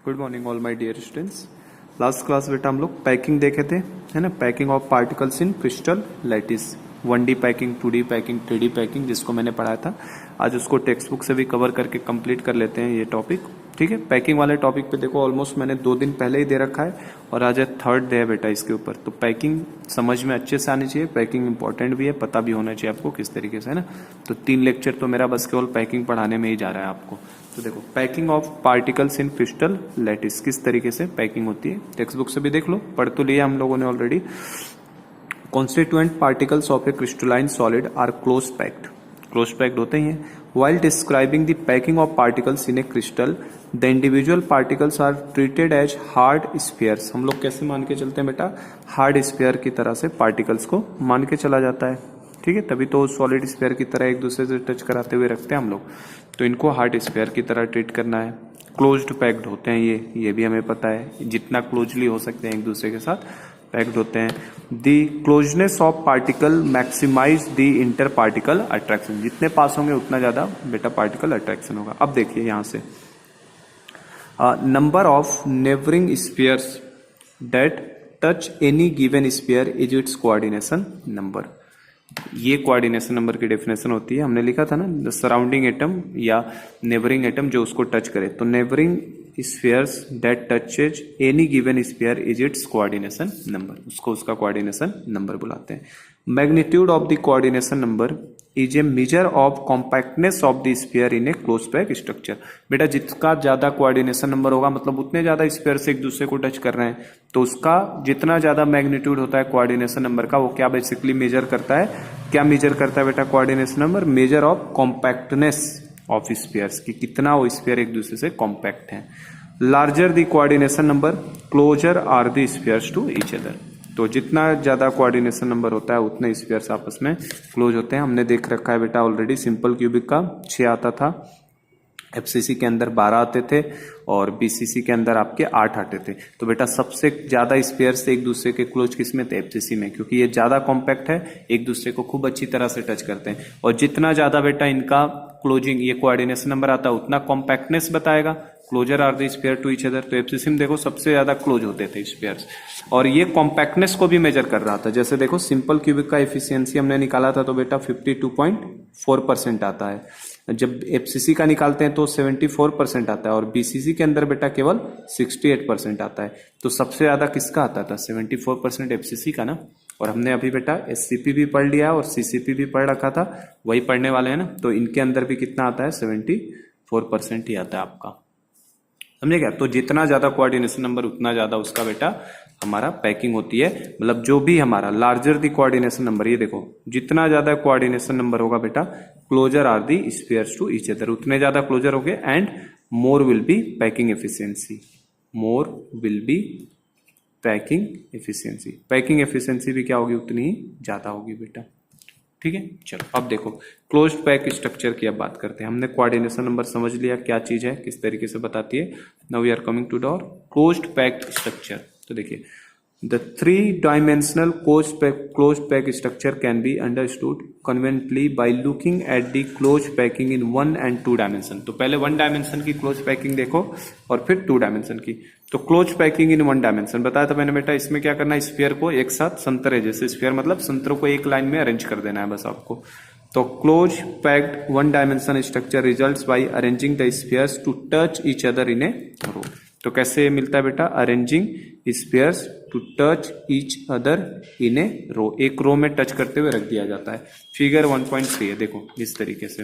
Good morning all my dear students. Last class बेटा हम लोग पैकिंग देखे थे, है ना। Packing of particles in crystal lattice, 1D packing, 2D packing, 3D packing, जिसको मैंने पढ़ाया था। आज उसको टेक्स्ट बुक से भी कवर करके कंप्लीट कर लेते हैं ये टॉपिक, ठीक है। पैकिंग वाले टॉपिक पे देखो ऑलमोस्ट मैंने 2 दिन पहले ही दे रखा है और आज 3rd डे है बेटा इसके ऊपर। तो पैकिंग समझ में अच्छे से आनी चाहिए, पैकिंग इंपॉर्टेंट भी है, पता भी होना चाहिए आपको किस तरीके से, है ना। तो 3 लेक्चर तो मेरा बस केवल पैकिंग पढ़ाने में ही जा रहा है आपको। तो देखो packing of particles in crystal lattice किस तरीके से पैकिंग होती है, टेक्स्ट बुक से भी देख लो, पढ़ तो लिया हम लोगों ने already. Constituent particles of a crystalline solid are close packed होते ही हैं। While describing the packing of particles in a crystal, the individual particles are treated as hard spheres। हम लोग कैसे मान के चलते हैं बेटा, हार्ड स्फीयर की तरह से पार्टिकल्स को मान के चला जाता है, ठीक है। तभी तो सॉलिड स्फीयर की तरह एक दूसरे से टच कराते हुए रखते हैं हम लोग, तो इनको हार्ड स्फीयर की तरह ट्रीट करना है। क्लोज्ड पैक्ड होते हैं ये भी हमें पता है, जितना क्लोजली हो सकते हैं एक दूसरे के साथ पैक्ड होते हैं। The closeness of particle maximise the inter particle attraction, जितने पास होंगे उतना ज्यादा बेटा पार्टिकल अट्रैक्शन होगा। अब देखिए यहां से number of neighbouring spheres that touch any given sphere is it's coordination number. ये कोऑर्डिनेशन नंबर की डेफिनेशन होती है, हमने लिखा था ना, सराउंडिंग एटम या नेबरिंग एटम जो उसको टच करे। तो neighbouring spheres that touches any given sphere is it's coordination number, उसको उसका कोऑर्डिनेशन नंबर बुलाते हैं। Magnitude of the coordination number is a major of compactness of the sphere in A close pack structure. बेटा जिसका ज्यादा coordination number होगा, मतलब उतने ज्यादा स्फीयर से एक दूसरे को टच कर रहे हैं, तो उसका जितना ज्यादा मैग्नीट्यूड होता है कोऑर्डिनेशन नंबर का, वो क्या बेसिकली मेजर करता है, क्या मेजर करता है बेटा coordination number, measure of compactness of spheres की कितना वो स्फीयर एक दूसरे से कॉम्पैक्ट है। Larger the coordination number closer are the spheres to each other. तो जितना ज्यादा कोऑर्डिनेशन नंबर होता है उतने स्फीयर्स आपस में क्लोज होते हैं। हमने देख रखा है बेटा ऑलरेडी, सिंपल क्यूबिक का 6 आता था, एफसीसी के अंदर 12 आते थे और बीसीसी के अंदर आपके 8 आते थे। तो बेटा सबसे ज्यादा स्फीयर्स एक दूसरे के क्लोज किस में थे, एफसीसी में, क्योंकि ये ज्यादा कॉम्पैक्ट है, एक दूसरे को खूब अच्छी तरह से टच करते हैं। और जितना ज्यादा बेटा इनका क्लोजिंग ये कोऑर्डिनेशन नंबर आता है उतना कॉम्पैक्टनेस बताएगा, closer are the sphere to each other. तो एफसीसी में देखो सबसे ज्यादा क्लोज होते थे स्फीयर्स, और ये कॉम्पैक्टनेस को भी मेजर कर रहा था। जैसे देखो सिंपल क्यूबिक का एफिशिएंसी हमने निकाला था तो बेटा 52.4% आता है, जब एफसीसी का निकालते हैं तो 74% आता है, और बीसीसी के अंदर बेटा केवल 68% आता है। तो सबसे ज्यादा किसका आता था, 74% एफसीसी का ना। और हमने अभी बेटा एससीपी भी पढ़ लिया और सीसीपी भी पढ़ रखा था, वही पढ़ने वाले हैं ना। तो इनके अंदर भी कितना आता है, 74% ही आता है आपका, समझे क्या। तो जितना ज्यादा कोऑर्डिनेशन नंबर उतना ज्यादा उसका बेटा हमारा पैकिंग होती है। मतलब जो भी हमारा लार्जर दी कोऑर्डिनेशन नंबर, ये देखो जितना ज्यादा कोऑर्डिनेशन नंबर होगा बेटा closer are the spheres to each other, उतने ज्यादा क्लोजर हो गए, and more will be packing efficiency, more will be packing efficiency. Packing efficiency भी क्या होगी, उतनी ही ज्यादा होगी बेटा, ठीक है। चलो अब देखो क्लोज्ड पैक स्ट्रक्चर की अब बात करते हैं। हमने कोऑर्डिनेशन नंबर समझ लिया क्या चीज है, किस तरीके से बताती है। Now we are coming to the closed pack structure. तो देखिए the 3-dimensional closed pack structure can be understood conveniently by looking at the closed packing in 1 and 2 dimension। तो पहले 1 dimension की closed packing देखो और फिर 2 dimension की। तो closed packing in 1 dimension बताया था मैंने बेटा, इसमें क्या करना है, स्फीयर को एक साथ संतरे जैसे, स्फीयर मतलब संतरों को एक लाइन में अरेंज कर देना है बस आपको। तो close packed 1 dimension structure results by arranging the spheres to touch each other in a row। तो कैसे मिलता है बेटा, arranging spheres to touch each other in a row, एक रो में टच करते हुए रख दिया जाता है। फिगर 1.3 है, देखो इस तरीके से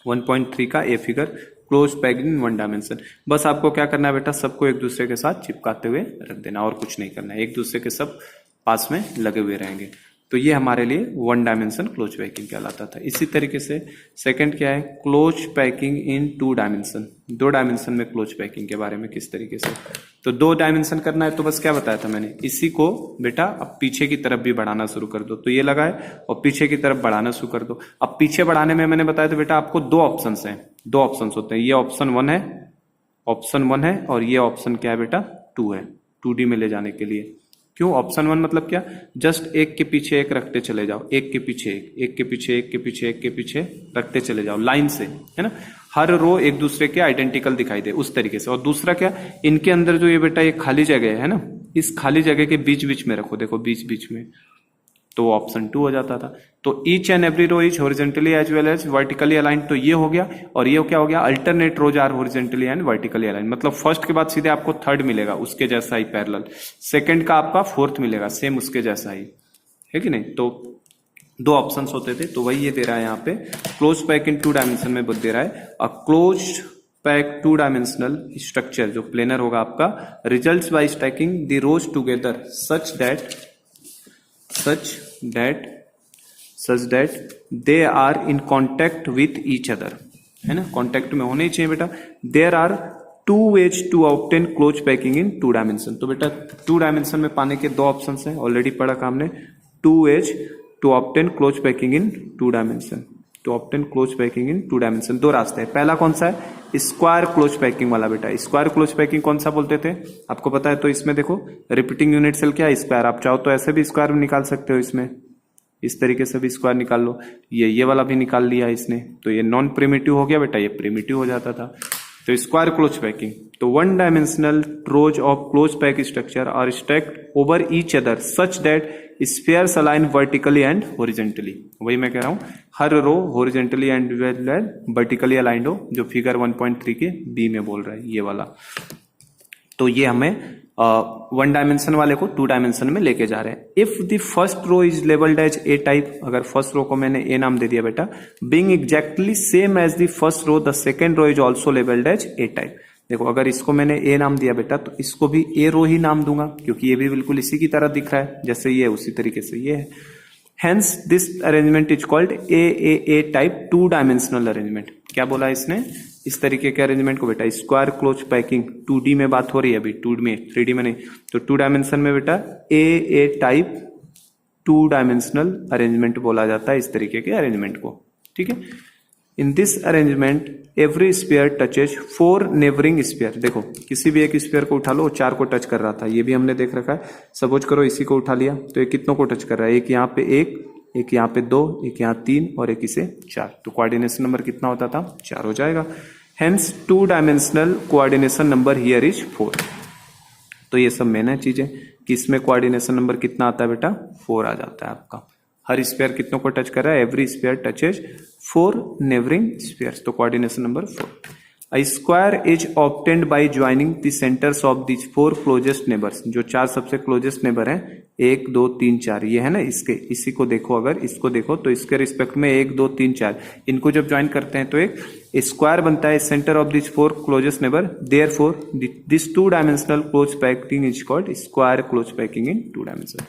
1.3 का ये figure, close packed in 1 dimension। बस आपको क्या करना है बेटा, सबको एक दूसरे के साथ चिपकाते हुए रख देना, और कुछ नहीं करना है, एक दूसरे के सब पास में लगे हुए रहेंगे। तो ये हमारे लिए 1 dimension क्लोज पैकिंग कहलाता था। इसी तरीके से सेकंड क्या है, close packing in 2 dimension, 2 dimension में क्लोज पैकिंग के बारे में किस तरीके से। तो 2 dimension करना है तो बस क्या बताया था मैंने, इसी को बेटा अब पीछे की तरफ भी बढ़ाना शुरू कर दो। तो ये लगा है और पीछे की तरफ बढ़ाना शुरू कर दो। अब पीछे बढ़ाने में मैंने बताया था बेटा आपको 2 ऑप्शंस हैं, 2 ऑप्शंस होते हैं। ये ऑप्शन 1 है और ये ऑप्शन क्या है बेटा 2 है, 2D में ले जाने के लिए। क्यों ऑप्शन 1 मतलब क्या, जस्ट एक के पीछे एक रखते चले जाओ, एक के पीछे एक, एक के पीछे एक के पीछे एक के पीछे रखते चले जाओ लाइन से, है ना। हर रो एक दूसरे के आइडेंटिकल दिखाई दे उस तरीके से। और दूसरा क्या, इनके अंदर जो ये बेटा ये खाली जगह है ना, इस खाली जगह के बीच बीच में रखो, देखो बीच बीच में, तो ऑप्शन 2 हो जाता था। तो each and every row is horizontally as well as vertically aligned, तो ये हो गया। और ये क्या हो गया, alternate rows are horizontally and vertically aligned, मतलब फर्स्ट के बाद सीधे आपको थर्ड मिलेगा उसके जैसा ही पैरेलल, सेकंड का आपका फोर्थ मिलेगा सेम उसके जैसा ही, है कि नहीं। तो 2 ऑप्शंस होते थे, तो वही ये दे रहा है यहाँ पे, क्लोज पैक इन 2 डायमेंशन में दे रहा है। A close pack 2 dimensional structure जो प्लेनर होगा आपका, results by stacking the rows together such that they are in contact with each other, है ना, कॉन्टेक्ट में होने ही चाहिए बेटा। There are 2 ways to obtain close packing in 2 dimension. तो बेटा 2 डायमेंशन में पाने के 2 ऑप्शन है, ऑलरेडी पढ़ा था हमने। 2 ways to obtain close packing in 2 dimension, to obtain close packing in 2 dimension. 2 रास्ते हैं। पहला कौन सा है, स्क्वायर क्लोज पैकिंग वाला बेटा। स्क्वायर क्लोज पैकिंग कौन सा बोलते थे आपको पता है, तो इसमें देखो रिपीटिंग यूनिट सेल क्या है, स्क्वायर। आप चाहो तो ऐसे भी स्क्वायर निकाल सकते हो, इसमें इस तरीके से भी स्क्वायर निकाल लो, ये वाला भी निकाल लिया इसने, तो ये नॉन प्रिमिटिव हो गया बेटा, ये प्रिमिटिव हो जाता था। तो स्क्वायर क्लोज पैकिंग, तो 1 dimensional rows of close pack structure are stacked over each other such that spheres align vertically and horizontally. वही मैं कह रहा हूं, हर row horizontally and vertically aligned हो, जो फिगर 1.3 के बी में बोल रहा है ये वाला। तो ये हमें 1 डायमेंशन वाले को 2 डायमेंशन में लेके जा रहे हैं। If the first row is labelled as A type, अगर फर्स्ट रो को मैंने ए नाम दे दिया बेटा, being exactly same as the first row the second row is also labelled as A type. देखो अगर इसको मैंने ए नाम दिया बेटा, तो इसको भी ए रो ही नाम दूंगा, क्योंकि ये भी बिल्कुल इसी की तरह दिख रहा है, जैसे ये उसी तरीके से ये है। Hence this arrangement is called a type 2 dimensional arrangement. क्या बोला इसने, इस तरीके के अरेंजमेंट को बेटा स्क्वायर क्लोज पैकिंग 2D में बात हो रही है अभी, 2D में, 3D में नहीं, तो 2 डायमेंशन में बेटा ए टाइप 2 डायमेंशनल अरेंजमेंट बोला जाता है इस तरीके के अरेंजमेंट को, ठीक है। इन this arrangement every sphere touches 4 neighbouring sphere. देखो किसी भी एक स्फीयर को उठा लो, 4 को टच कर रहा था, ये भी हमने देख रखा है। सपोज करो इसी को उठा लिया, तो ये कितनों को टच कर रहा है, एक यहाँ पे एक यहाँ पे 2, एक यहाँ 3 और एक इसे 4, तो कोऑर्डिनेशन नंबर कितना होता था, 4 हो जाएगा। Hence 2 dimensional coordination number here is 4। तो ये सब मेन है चीजें कि इसमें कोऑर्डिनेशन नंबर कितना आता है बेटा, 4 आ जाता है आपका। हर स्फीयर कितनों को टच कर रहा है, every sphere touches 4 neighbouring spheres, तो coordination number 4। A square is obtained by joining the centers of these 4 closest neighbors। जो 4 सबसे क्लोजेस्ट नेबर हैं, 1 2 3 4, ये है ना, इसी को देखो, अगर इसको देखो तो इसके रिस्पेक्ट में 1 2 3 4, इनको जब ज्वाइन करते हैं तो एक स्क्वायर बनता है centre of this 4 closest neighbour. Therefore this 2 dimensional close packing is called square close packing in 2 dimension.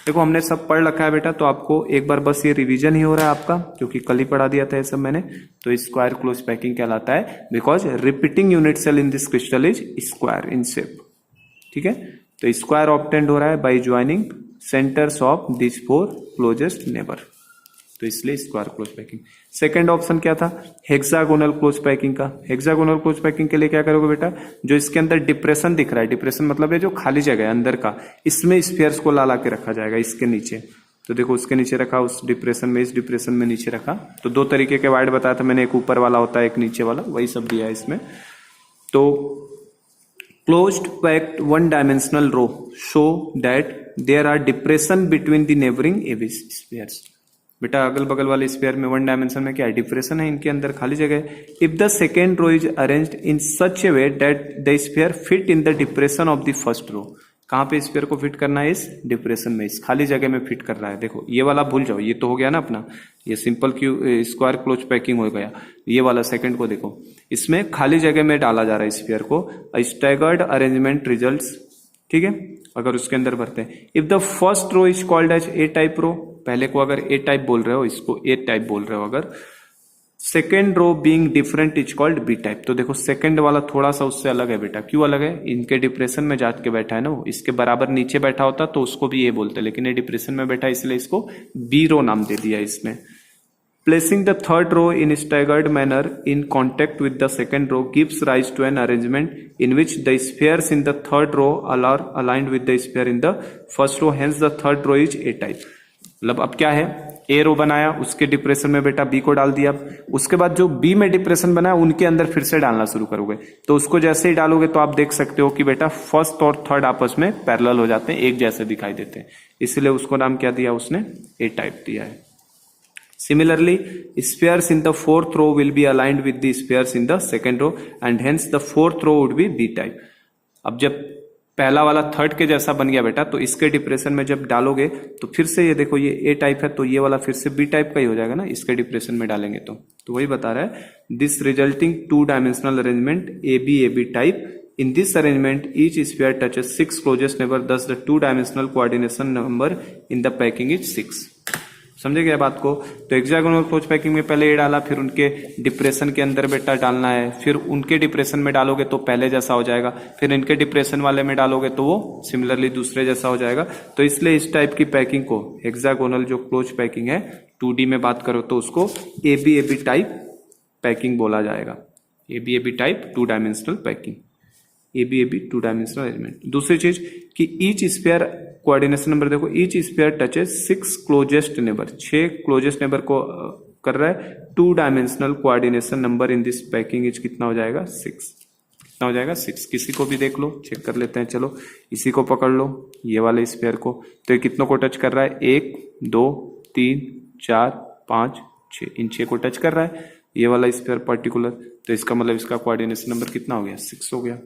देखो हमने सब पढ़ रखा है बेटा, तो आपको एक बार बस ये रिवीजन ही हो रहा है आपका, क्योंकि कल ही पढ़ा दिया था ये सब मैंने। तो स्क्वायर क्लोज पैकिंग कहलाता है because repeating unit cell in this crystal is square in shape, ठीक है। तो स्क्वायर ऑब्टेंड हो रहा है by joining centres of this 4 closest neighbour, तो इसलिए square close packing. Second option क्या था, हेक्सागोनल क्लोज पैकिंग का। हेक्सागोनल क्लोज पैकिंग के लिए क्या करोगे बेटा, जो इसके अंदर डिप्रेशन दिख रहा है, डिप्रेशन मतलब है जो खाली जगह है अंदर का, इसमें स्फीयर्स को ला के रखा जाएगा इसके नीचे। तो देखो उसके नीचे रखा, उस डिप्रेशन में, इस डिप्रेशन में नीचे रखा। तो 2 तरीके के वाइड बताया था मैंने, एक ऊपर वाला होता है, एक नीचे वाला, वही सब दिया है इसमें। तो closed packed 1 dimensional row show that there are depression between the neighbouring एविस स्फीयर्स। बेटा अगल बगल वाले स्फीयर में 1 डायमेंशन में क्या है, डिप्रेशन है, इनके अंदर खाली जगह है। If the second row is arranged in such a way that the sphere fit in the depression of the first row. कहां पे स्फीयर को फिट करना है, इस डिप्रेशन में, इस खाली जगह में फिट कर रहा है। देखो ये वाला भूल जाओ, ये तो हो गया ना अपना, ये सिंपल स्क्वायर क्लोज पैकिंग हो गया। ये वाला सेकंड को देखो, इसमें खाली जगह में डाला जा रहा है स्फीयर को। स्टैगर्ड अरेंजमेंट रिजल्ट्स, ठीक है, अगर उसके अंदर भरते हैं। If the first row is called as A type row, पहले को अगर ए टाइप बोल रहे हो, इसको ए टाइप बोल रहे हो, अगर second row being different is called B type. तो देखो सेकेंड वाला थोड़ा सा उससे अलग है बेटा, क्यों अलग है, इनके डिप्रेशन में जाके के बैठा है ना वो, इसके बराबर नीचे बैठा होता तो उसको भी ए बोलते, लेकिन ये डिप्रेशन में बैठा इसलिए इसको बी रो नाम दे दिया इसमें। Placing the third row in staggered manner in contact with the second row gives rise to an arrangement in which the spheres in the third row are aligned with the sphere in the first row, hence the third row is A type। मतलब अब क्या है, ए रो बनाया, उसके depression में बेटा B को डाल दिया, उसके बाद जो बी में डिप्रेशन बनाया उनके अंदर फिर से डालना शुरू करोगे। तो उसको जैसे ही डालोगे तो आप देख सकते हो कि बेटा फर्स्ट और थर्ड आपस में पैरेलल हो जाते हैं, एक जैसे दिखाई देते हैं, इसलिए उसको नाम क्या दिया उसने, ए टाइप दिया है। Similarly, spheres in the fourth row will be aligned with the spheres in the second row and hence the fourth row would be B type. अब जब पहला वाला थर्ड के जैसा बन गया बेटा तो इसके डिप्रेशन में जब डालोगे तो फिर से ये देखो ये ए टाइप है तो ये वाला फिर से बी टाइप का ही हो जाएगा ना, इसके डिप्रेशन में डालेंगे तो वही बता रहा है this resulting two dimensional arrangement A B type. In this arrangement, each sphere touches 6 closest neighbor, thus the two-dimensional coordination number in the packing is 6. समझे क्या बात को? तो हेक्सागोनल क्लोज पैकिंग में पहले ए डाला, फिर उनके डिप्रेशन के अंदर बेटा डालना है, फिर उनके डिप्रेशन में डालोगे तो पहले जैसा हो जाएगा, फिर इनके डिप्रेशन वाले में डालोगे तो वो सिमिलरली दूसरे जैसा हो जाएगा. तो इसलिए इस टाइप की पैकिंग को हेक्सागोनल जो क्लोज पैकिंग है 2D में बात करो तो उसको ए बी टाइप पैकिंग बोला जाएगा. A B type two dimensional packing, A B two dimensional arrangement. दूसरी चीज कि ईच स्फीयर कोऑर्डिनेशन नंबर देखो, each sphere touches 6 closest neighbour, 6 closest neighbour को कर रहा है. Two dimensional coordination number in this packing is कितना हो जाएगा 6. कितना हो जाएगा 6. किसी को भी देख लो, चेक कर लेते हैं. चलो इसी को पकड़ लो, ये वाले स्फीयर को, तो ये कितनों को टच कर रहा है 1 2 3 4 5 6, इन 6 को टच कर रहा है ये वाला स्फीयर पर्टिकुलर. तो इसका मतलब इसका कोऑर्डिनेशन नंबर कितना हो गया 6 हो गया.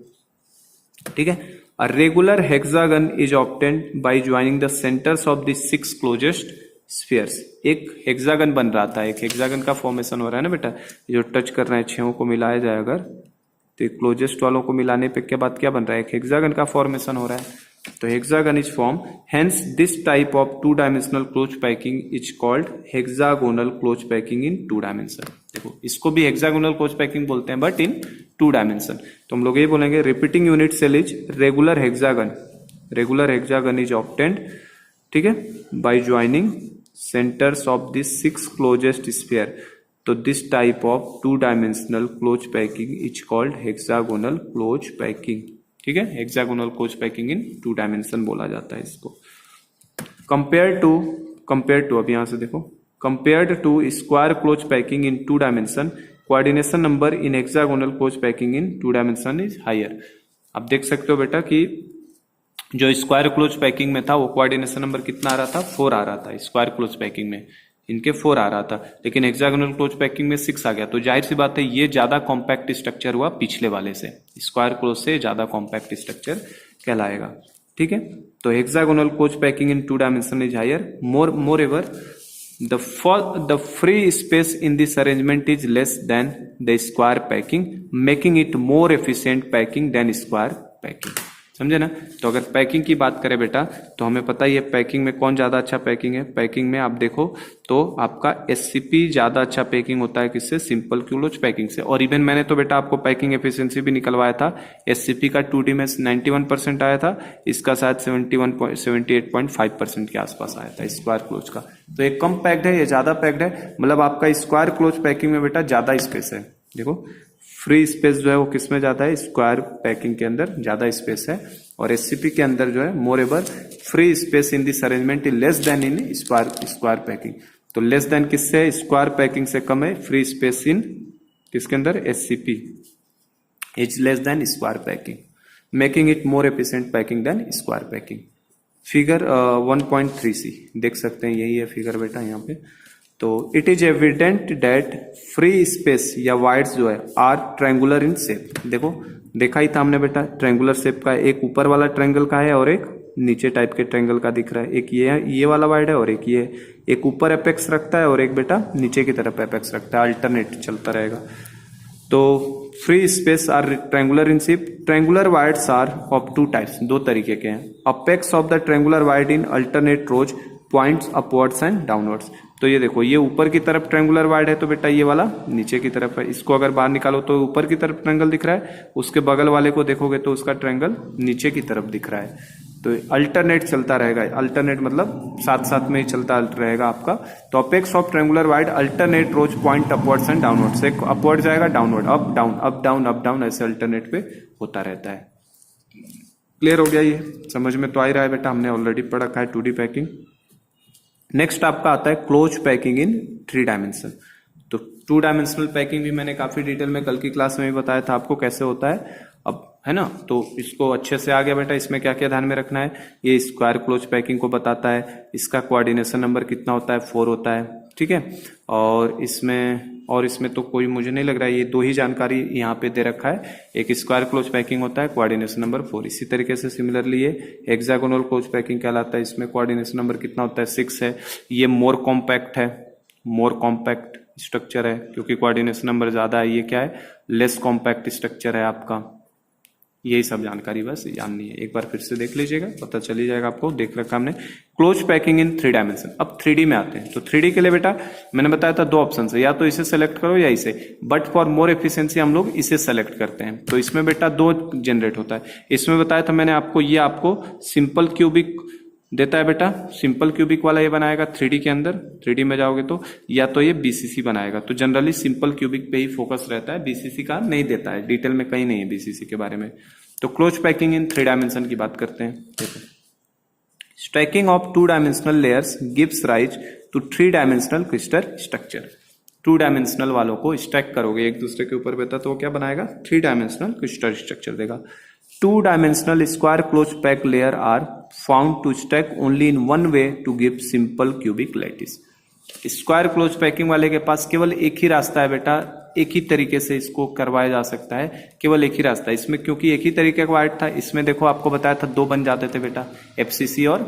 ठीक है. A regular hexagon is obtained by joining the centers of the 6 closest spheres. एक हेक्सागन बन रहा था, एक हेक्सागन का फॉर्मेशन हो रहा है ना बेटा, जो टच कर रहे हैं 6 को मिलाया जाए अगर तो क्लोजेस्ट वालों को मिलाने पे के बाद क्या बन रहा है, एक हेक्सागन का फॉर्मेशन हो रहा है. तो hexagon is form, hence this type of two dimensional close packing is called hexagonal close packing in two dimension. देखो इसको भी हेक्सागोनल क्लोज पैकिंग बोलते हैं बट इन टू डायमेंशन. तो हम लोग ये बोलेंगे repeating unit cell is regular hexagon. Regular hexagon is obtained, ठीक है, by joining centres of this 6 closest sphere. तो this type of two dimensional close packing is called hexagonal close packing. ठीक है, hexagonal close packing in two dimension बोला जाता है इसको. Compare to अब यहां से देखो, compared to square close packing in two dimension, coordination number in hexagonal close packing in two dimension is higher. आप देख सकते हो बेटा कि जो स्क्वायर क्लोज पैकिंग में था वो कोऑर्डिनेशन नंबर कितना आ रहा था 4 आ रहा था. स्क्वायर क्लोज पैकिंग में इनके 4 आ रहा था, लेकिन हेक्सागोनल क्लोज पैकिंग में 6 आ गया. तो जाहिर सी बात है ये ज्यादा कॉम्पैक्ट स्ट्रक्चर हुआ पिछले वाले से, स्क्वायर क्लोज से ज्यादा कॉम्पैक्ट स्ट्रक्चर कहलाएगा. ठीक है. तो hexagonal close packing in two dimension is higher. Moreover the free space in this arrangement is less than the square packing, making it more efficient packing than square packing. समझे ना. तो अगर packing की बात करें बेटा तो हमें पता ही है पैकिंग में कौन ज्यादा अच्छा पैकिंग है. पैकिंग में आप देखो तो आपका SCP ज्यादा अच्छा पैकिंग होता है किससे, सिंपल क्लोज पैकिंग से. और इवन मैंने तो बेटा आपको पैकिंग एफिशिएंसी भी निकलवाया था. SCP का 2D में 91% आया था, इसका शायद 78.5% के आसपास आया था स्क्वायर क्लोज का. तो ये कम पैक्ड है, ये ज्यादा पैक्ड है, मतलब आपका स्क्वायर क्लोज पैकिंग में बेटा ज्यादा स्पेस है. देखो फ्री स्पेस जो है वो किसमें ज्यादा है, स्क्वायर पैकिंग के अंदर ज्यादा स्पेस है. और SCP के अंदर जो है moreover free space in this arrangement is less than in square packing. तो लेस देन किससे, स्क्वायर पैकिंग से कम है फ्री स्पेस इन किसके अंदर, SCP is less than square packing, making it more efficient packing than square packing. Figure 1.3c देख सकते हैं, यही है फिगर बेटा यहाँ पे. तो it is evident that free space या वाइड्स जो है आर ट्रायंगुलर इन शेप. देखो देखा ही था हमने बेटा, ट्रायंगुलर शेप का एक ऊपर वाला ट्रायंगल का है और एक नीचे टाइप के ट्रायंगल का दिख रहा है. एक ये वाला वाइड है और एक ये, एक ऊपर एपेक्स रखता है और एक बेटा नीचे की तरफ एपेक्स रखता है, अल्टरनेट चलता रहेगा. तो free space are triangular in shape. Triangular voids are of 2 types, 2 तरीके के हैं. Apex of the triangular void in alternate rows points upwards and downwards. तो ये देखो ये ऊपर की तरफ ट्रायंगुलर वाइड है तो बेटा ये वाला नीचे की तरफ है. इसको अगर बाहर निकालो तो ऊपर की तरफ ट्रायंगल दिख रहा है, उसके बगल वाले को देखोगे तो उसका ट्रायंगल नीचे की तरफ दिख रहा है. तो अल्टरनेट चलता रहेगा, अल्टरनेट मतलब साथ साथ में ही चलता रहेगा आपका. तो apex of triangular void alternate rows point upwards and downwards. एक अपवर्ड जाएगा, downward, up down, up down, up down, ऐसे अल्टरनेट पे होता रहता है. क्लियर हो गया, ये समझ में तो आ ही रहा है बेटा, हमने ऑलरेडी पढ़ा है 2D पैकिंग. नेक्स्ट आपका आता है क्लोज पैकिंग इन 3 डायमेंशन। तो 2 डायमेंशनल पैकिंग भी मैंने काफी डिटेल में कल की क्लास में भी बताया था आपको कैसे होता है, अब है ना। तो इसको अच्छे से आ गया बेटा। इसमें क्या क्या ध्यान में रखना है, ये स्क्वायर क्लोज पैकिंग को बताता है, इसका कोऑर्डिनेशन नंबर कितना होता है, 4 होता है, ठीक है। और इसमें तो कोई मुझे नहीं लग रहा है, ये 2 ही जानकारी यहाँ पे दे रखा है, एक स्क्वायर क्लोज पैकिंग होता है, कोऑर्डिनेशन नंबर 4। इसी तरीके से सिमिलरली ये हेक्सागोनल क्लोज पैकिंग कहलाता है, इसमें कोऑर्डिनेशन नंबर कितना होता है, 6 है। ये मोर कॉम्पैक्ट है, मोर कॉम्पैक्ट स्ट्रक्चर है क्योंकि कोऑर्डिनेशन नंबर ज्यादा है। ये क्या है, लेस कॉम्पैक्ट स्ट्रक्चर है आपका। यही सब जानकारी बस जाननी है, एक बार फिर से देख लीजिएगा, पता चली जाएगा आपको। देख रखा हमने क्लोज पैकिंग इन 3 डायमेंशन। अब 3D में आते हैं। तो 3D के लिए बेटा मैंने बताया था 2 ऑप्शन है, या तो इसे सेलेक्ट करो या इसे, बट फॉर मोर एफिशिएंसी हम लोग इसे सेलेक्ट करते हैं। तो इसमें बेटा 2 जनरेट होता है। इसमें बताया था मैंने आपको, ये आपको सिंपल क्यूबिक देता है बेटा, सिंपल क्यूबिक वाला ये बनाएगा 3D के अंदर, 3D में जाओगे तो, या तो ये BCC बनाएगा। तो जनरली सिंपल क्यूबिक पे ही फोकस रहता है, BCC का नहीं देता है, डिटेल में कहीं नहीं है BCC के बारे में। तो क्लोज पैकिंग इन 3 डायमेंशन की बात करते हैं। देखो, stacking of 2 dimensional layers gives rise to 3 dimensional crystal structure. 2 dimensional वालों को स्टैक करोगे एक दूसरे के ऊपर बेटा, तो वो क्या बनाएगा, 3 डायमेंशनल क्रिस्टल स्ट्रक्चर देगा। 2 dimensional square close pack layer are found to stack only in one way to give simple cubic lattice. Square close packing वाले के पास केवल एक ही रास्ता है बेटा, एक ही तरीके से इसको करवाया जा सकता है, केवल एक ही रास्ता है इसमें, क्योंकि एक ही तरीके का वाइट था। इसमें देखो आपको बताया था 2 बन जाते थे बेटा, FCC और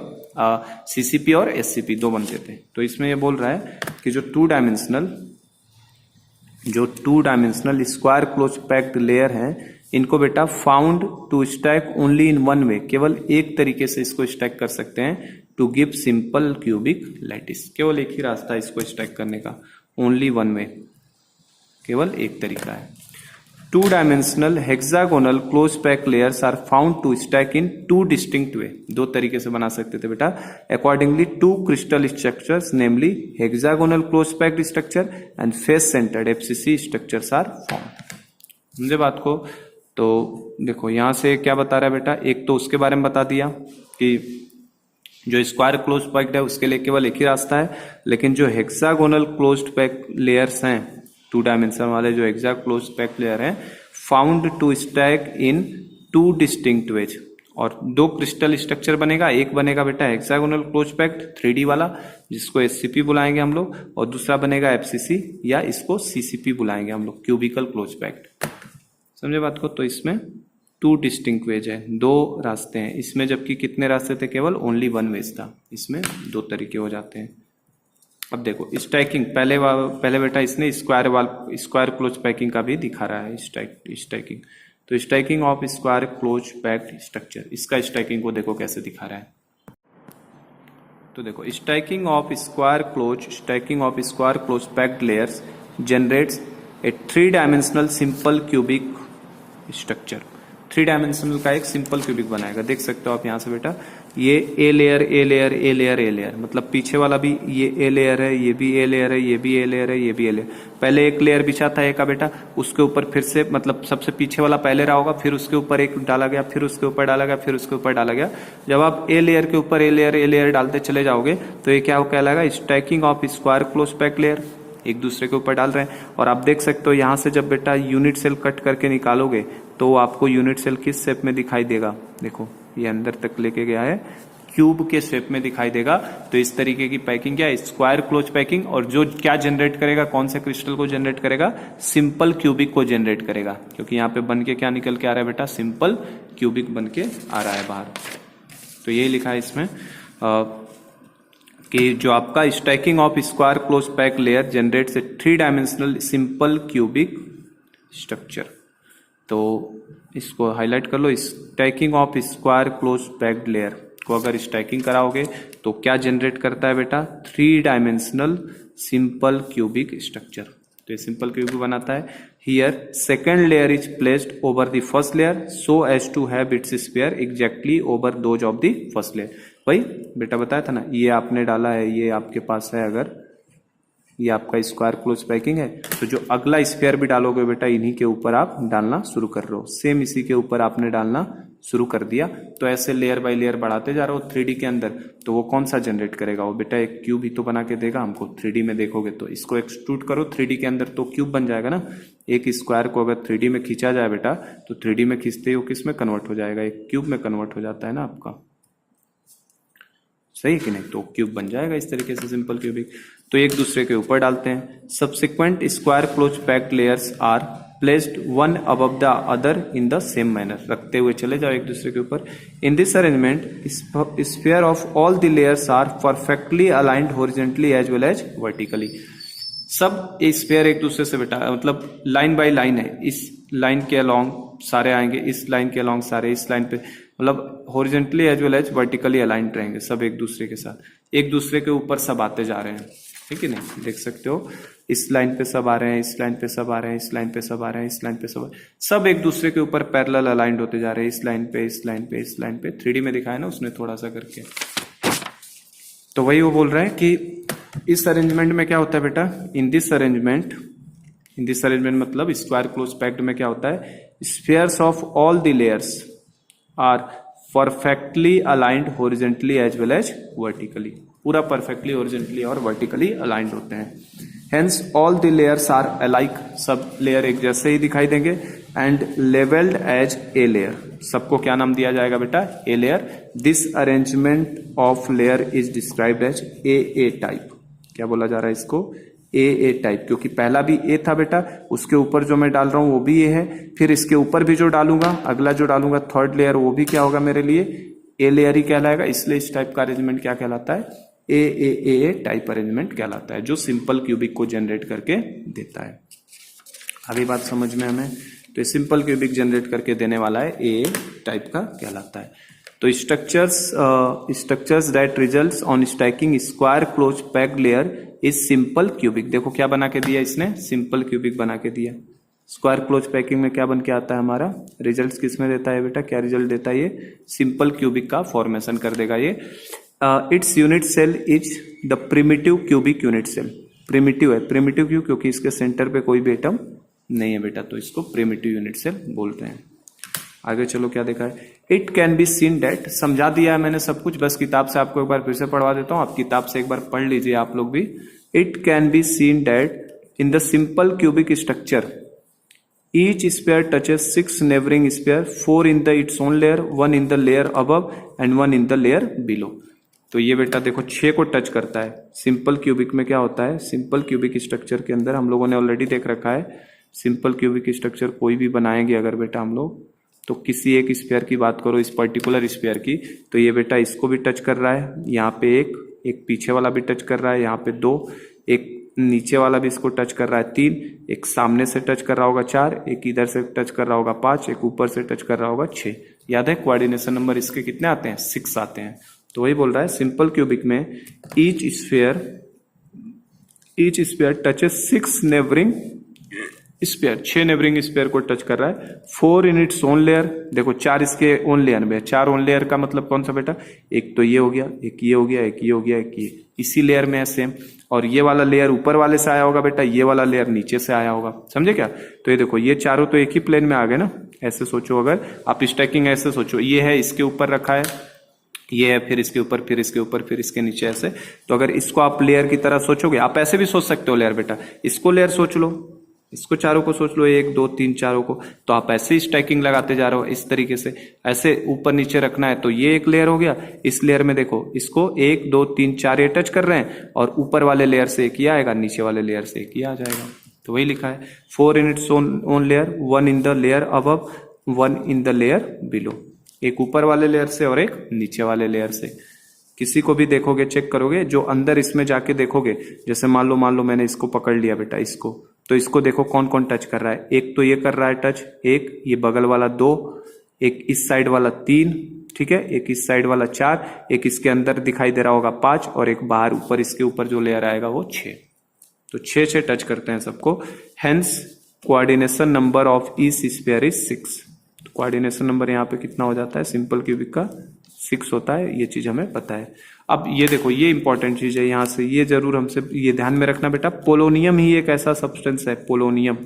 CCP और SCP 2 बनते थे। तो इसमें ये बोल रहा है कि जो 2 dimensional square close packed layer है, इनको बेटा found to stack only in one way, केवल एक तरीके से इसको स्टैक कर सकते हैं, to give simple cubic lattice. केवल एक ही रास्ता है इसको स्टैक करने का, ओनली वन वे, केवल एक तरीका है। 2 dimensional hexagonal close pack layers are found to stack in 2 distinct way. 2 तरीके से बना सकते थे बेटा। Accordingly 2 crystal structures namely hexagonal close packed structure and face centred FCC structures are found. समझे बात को। तो देखो यहां से क्या बता रहा है बेटा, एक तो उसके बारे में बता दिया कि जो स्क्वायर क्लोज पैक्ड है उसके लिए केवल एक ही रास्ता है, लेकिन जो हेक्सागोनल क्लोज्ड पैक लेयर्स हैं 2 डायमेंशन वाले जो एग्जैक्ट क्लोज पैक लेयर हैं, found to stack in 2 distinct ways. और 2 क्रिस्टल स्ट्रक्चर बनेगा, एक बनेगा बेटा हेक्सागोनल क्लोज पैक्ड 3D वाला जिसको SCP बुलाएंगे हम लोग, और दूसरा बनेगा FCC या इसको CCP बुलाएंगे हम लोग, क्यूबिकल क्लोज पैक्ड। समझे बात को। तो इसमें 2 डिस्टिंक्ट वेज है, 2 रास्ते हैं इसमें, जबकि कितने रास्ते थे, केवल ओनली 1 वेज था। इसमें 2 तरीके हो जाते हैं। अब देखो स्टैकिंग, पहले बेटा इसने स्क्वायर क्लोज पैकिंग का भी दिखा रहा है स्टैकिंग। तो stacking of square close packed structure, इसका स्टैकिंग को देखो कैसे दिखा रहा है। तो देखो stacking of square close packed layers generates a 3 dimensional simple cubic structure. 3 dimensional का एक सिंपल क्यूबिक बनाएगा। देख सकते हो आप यहां से बेटा, ये ए लेयर, मतलब पीछे वाला भी ये ए लेयर है, ये भी ए लेयर है, ये भी ए लेयर है, ये भी ए लेयर। पहले एक लेयर बिछा था ए का बेटा, उसके ऊपर फिर से, मतलब सबसे पीछे वाला पहले रहा होगा, फिर उसके ऊपर एक डाला गया, फिर उसके ऊपर डाला गया, फिर उसके ऊपर डाला गया। जब आप ए लेयर के ऊपर ए लेयर डालते चले जाओगे तो ये क्या कहलाएगा, stacking of square close pack layer, एक दूसरे के ऊपर डाल रहे हैं। और आप देख सकते हो यहां से जब बेटा यूनिट सेल कट करके निकालोगे तो आपको यूनिट सेल किस शेप में दिखाई देगा, देखो ये अंदर तक लेके गया है, क्यूब के शेप में दिखाई देगा। तो इस तरीके की पैकिंग क्या है, स्क्वायर क्लोज पैकिंग। और जो क्या जनरेट करेगा, कौन से क्रिस्टल को जनरेट करेगा, सिंपल क्यूबिक को जनरेट करेगा, क्योंकि यहाँ पे बन के क्या निकल के आ रहा है बेटा, सिंपल क्यूबिक बन के आ रहा है बाहर। तो यही लिखा है इसमें कि जो आपका stacking of square close pack layer generates a 3 dimensional simple cubic structure. तो इसको हाईलाइट कर लो, stacking of square close packed layer को अगर स्टैकिंग कराओगे तो क्या जनरेट करता है बेटा, 3 डायमेंशनल सिंपल क्यूबिक स्ट्रक्चर। तो ये सिंपल क्यूबिक बनाता है। Here second layer is placed over the first layer so as to have its sphere exactly over those of the first layer. भाई बेटा बताया था ना, ये आपने डाला है, ये आपके पास है, अगर ये आपका स्क्वायर क्लोज पैकिंग है तो जो अगला स्फीयर भी डालोगे बेटा इन्हीं के ऊपर आप डालना शुरू कर रहे हो, सेम इसी के ऊपर आपने डालना शुरू कर दिया, तो ऐसे लेयर बाय लेयर बढ़ाते जा रहे हो 3D के अंदर, तो वो कौन सा जनरेट करेगा? वो बेटा एक क्यूब ही तो बना के देगा हमको। 3D में देखोगे तो इसको एक्सट्रूड करो 3D के अंदर तो क्यूब बन जाएगा ना। एक स्क्वायर को अगर 3D में खींचा जाए बेटा, तो 3D में खींचते ही वो किस में कन्वर्ट हो जाएगा? एक क्यूब में कन्वर्ट हो जाता है ना आपका, सही है कि नहीं? तो क्यूब बन जाएगा इस तरीके से, सिंपल क्यूबिक। तो एक दूसरे के ऊपर डालते हैं। Subsequent square close packed layers are placed one above the other in the same manner, रखते हुए चले जाओ एक दूसरे के ऊपर। In this arrangement sphere of all the layers are perfectly aligned horizontally as well as vertically. सब sphere एक दूसरे से बेटा मतलब लाइन बाय लाइन है, इस लाइन के अलोंग सारे आएंगे, इस लाइन के अलोंग सारे, इस लाइन पे मतलब horizontally as well as vertically aligned रहेंगे सब एक दूसरे के साथ, एक दूसरे के ऊपर सब आते जा रहे हैं, ठीक है नहीं? देख सकते हो इस लाइन पे सब आ रहे हैं, इस लाइन पे सब आ रहे हैं, इस लाइन पे सब आ रहे हैं, इस लाइन पे सब एक दूसरे के ऊपर पैरेलल अलाइंड होते जा रहे हैं, इस लाइन पे, इस लाइन पे, इस लाइन पे। 3D में दिखाया ना उसने थोड़ा सा करके। तो वही वो बोल रहे हैं कि इस अरेंजमेंट में क्या होता है बेटा, इन दिस अरेंजमेंट मतलब स्क्वायर क्लोज पैक्ड में क्या होता है, spheres of all the layers are perfectly aligned horizontally as well as vertically, पूरा परफेक्टली हॉरिजॉन्टली और वर्टिकली अलाइंड होते हैं। Hence all the layers are alike, सब लेयर एक जैसे ही दिखाई देंगे। And labelled as A layer, सबको क्या नाम दिया जाएगा बेटा? A layer. This arrangement of layer is described as A type. क्या बोला जा रहा है इसको? ए टाइप, क्योंकि पहला भी ए था बेटा, उसके ऊपर जो मैं डाल रहा हूं वो भी ए है, फिर इसके ऊपर भी जो डालूंगा, अगला जो डालूंगा थर्ड लेयर, वो भी क्या होगा मेरे लिए? ए लेयर ही कहलाएगा। इसलिए इस टाइप का अरेंजमेंट क्या कहलाता है? ए टाइप अरेंजमेंट कहलाता है, जो सिंपल क्यूबिक को जनरेट करके देता है। अभी बात समझ में हमें? तो ये सिंपल क्यूबिक जनरेट करके देने वाला है, ए टाइप का कहलाता है। तो structures that results on stacking square close packed layer is simple cubic. देखो क्या बना के दिया इसने? सिंपल क्यूबिक बना के दिया। स्क्वायर क्लोज पैकिंग में क्या बन के आता है हमारा? रिजल्ट्स किस में देता है बेटा? क्या रिजल्ट देता है ये? सिंपल क्यूबिक का फॉर्मेशन कर देगा ये। Its unit cell is the primitive cubic unit cell. Primitive है, प्रिमिटिव क्यों? क्योंकि इसके सेंटर पे कोई भी एटम नहीं है बेटा, तो इसको प्रिमिटिव यूनिट सेल बोलते हैं। आगे चलो क्या देखा है? It can be seen that, समझा दिया है मैंने सब कुछ, बस किताब से आपको एक बार फिर से पढ़वा देता हूं, आप किताब से एक बार पढ़ लीजिए आप लोग भी। It can be seen that in the simple cubic structure each sphere touches 6 neighbouring sphere, 4 in the its own layer, 1 in the layer above and 1 in the layer below. तो ये बेटा देखो 6 को टच करता है। सिंपल क्यूबिक में क्या होता है? सिंपल क्यूबिक स्ट्रक्चर के अंदर हम लोगों ने ऑलरेडी देख रखा है, सिंपल क्यूबिक स्ट्रक्चर कोई भी बनाएंगे अगर बेटा हम लोग, तो किसी एक स्फीयर की बात करो, इस पर्टिकुलर स्फीयर की, तो ये बेटा इसको भी टच कर रहा है, यहाँ पे एक पीछे वाला भी टच कर रहा है, यहाँ पे 2, एक नीचे वाला भी इसको टच कर रहा है 3, एक सामने से टच कर रहा होगा 4, एक इधर से टच कर रहा होगा 5, एक ऊपर से टच कर रहा होगा 6। याद है कोऑर्डिनेशन नंबर इसके कितने आते हैं? 6 आते हैं। तो वही बोल रहा है सिंपल क्यूबिक में each sphere touches 6 neighbouring sphere, 6 neighbouring sphere को टच कर रहा है। 4 इन इट्स ओन लेयर, देखो 4 इसके ओन लेयर में, 4 ओन लेयर का मतलब कौन सा बेटा? एक तो ये हो गया, एक ये हो गया, एक ये हो गया, एक ये इसी लेयर में है सेम, और ये वाला लेयर ऊपर वाले से आया होगा बेटा, ये वाला लेयर नीचे से आया होगा, समझे क्या? तो ये देखो ये चारों तो एक ही प्लेन में आ गए ना, ऐसे सोचो, अगर आप स्टैकिंग ऐसे सोचो, ये है इसके ऊपर रखा है, ये है फिर इसके ऊपर, फिर इसके ऊपर, फिर इसके नीचे, ऐसे। तो अगर इसको आप लेयर की तरह सोचोगे, आप ऐसे भी सोच सकते हो लेयर बेटा, इसको लेयर सोच लो, इसको चारों को सोच लो, 1 2 3 चारों को, तो आप ऐसे ही स्टैकिंग लगाते जा रहे हो इस तरीके से, ऐसे ऊपर नीचे रखना है, तो ये एक लेयर हो गया। इस लेयर में देखो इसको 1 2 3 4 ये टच कर रहे हैं, और ऊपर वाले लेयर से एक ही आएगा, नीचे वाले लेयर से एक ही आ जाएगा। तो वही लिखा है 4 in its own layer, 1 in the layer above, 1 in the layer below, एक ऊपर वाले लेयर से और एक नीचे वाले लेयर से। किसी को भी देखोगे, चेक करोगे, जो अंदर इसमें जाके देखोगे, जैसे मान लो मैंने इसको पकड़ लिया बेटा, इसको, तो इसको देखो कौन कौन टच कर रहा है। एक तो ये कर रहा है टच, एक ये बगल वाला 2, एक इस साइड वाला 3, ठीक है, एक इस साइड वाला 4, एक इसके अंदर दिखाई दे रहा होगा 5, और एक बाहर ऊपर इसके ऊपर जो लेयर आएगा वो 6। तो 6 टच करते हैं सबको। Hence coordination number of each sphere is 6। तो कोऑर्डिनेशन नंबर यहाँ पे कितना हो जाता है? सिंपल क्यूबिक का 6 होता है, ये चीज हमें पता है। अब ये देखो, ये इंपॉर्टेंट चीज है, यहां से ये जरूर हमसे ये ध्यान में रखना बेटा, पोलोनियम ही एक ऐसा सब्सटेंस है, polonium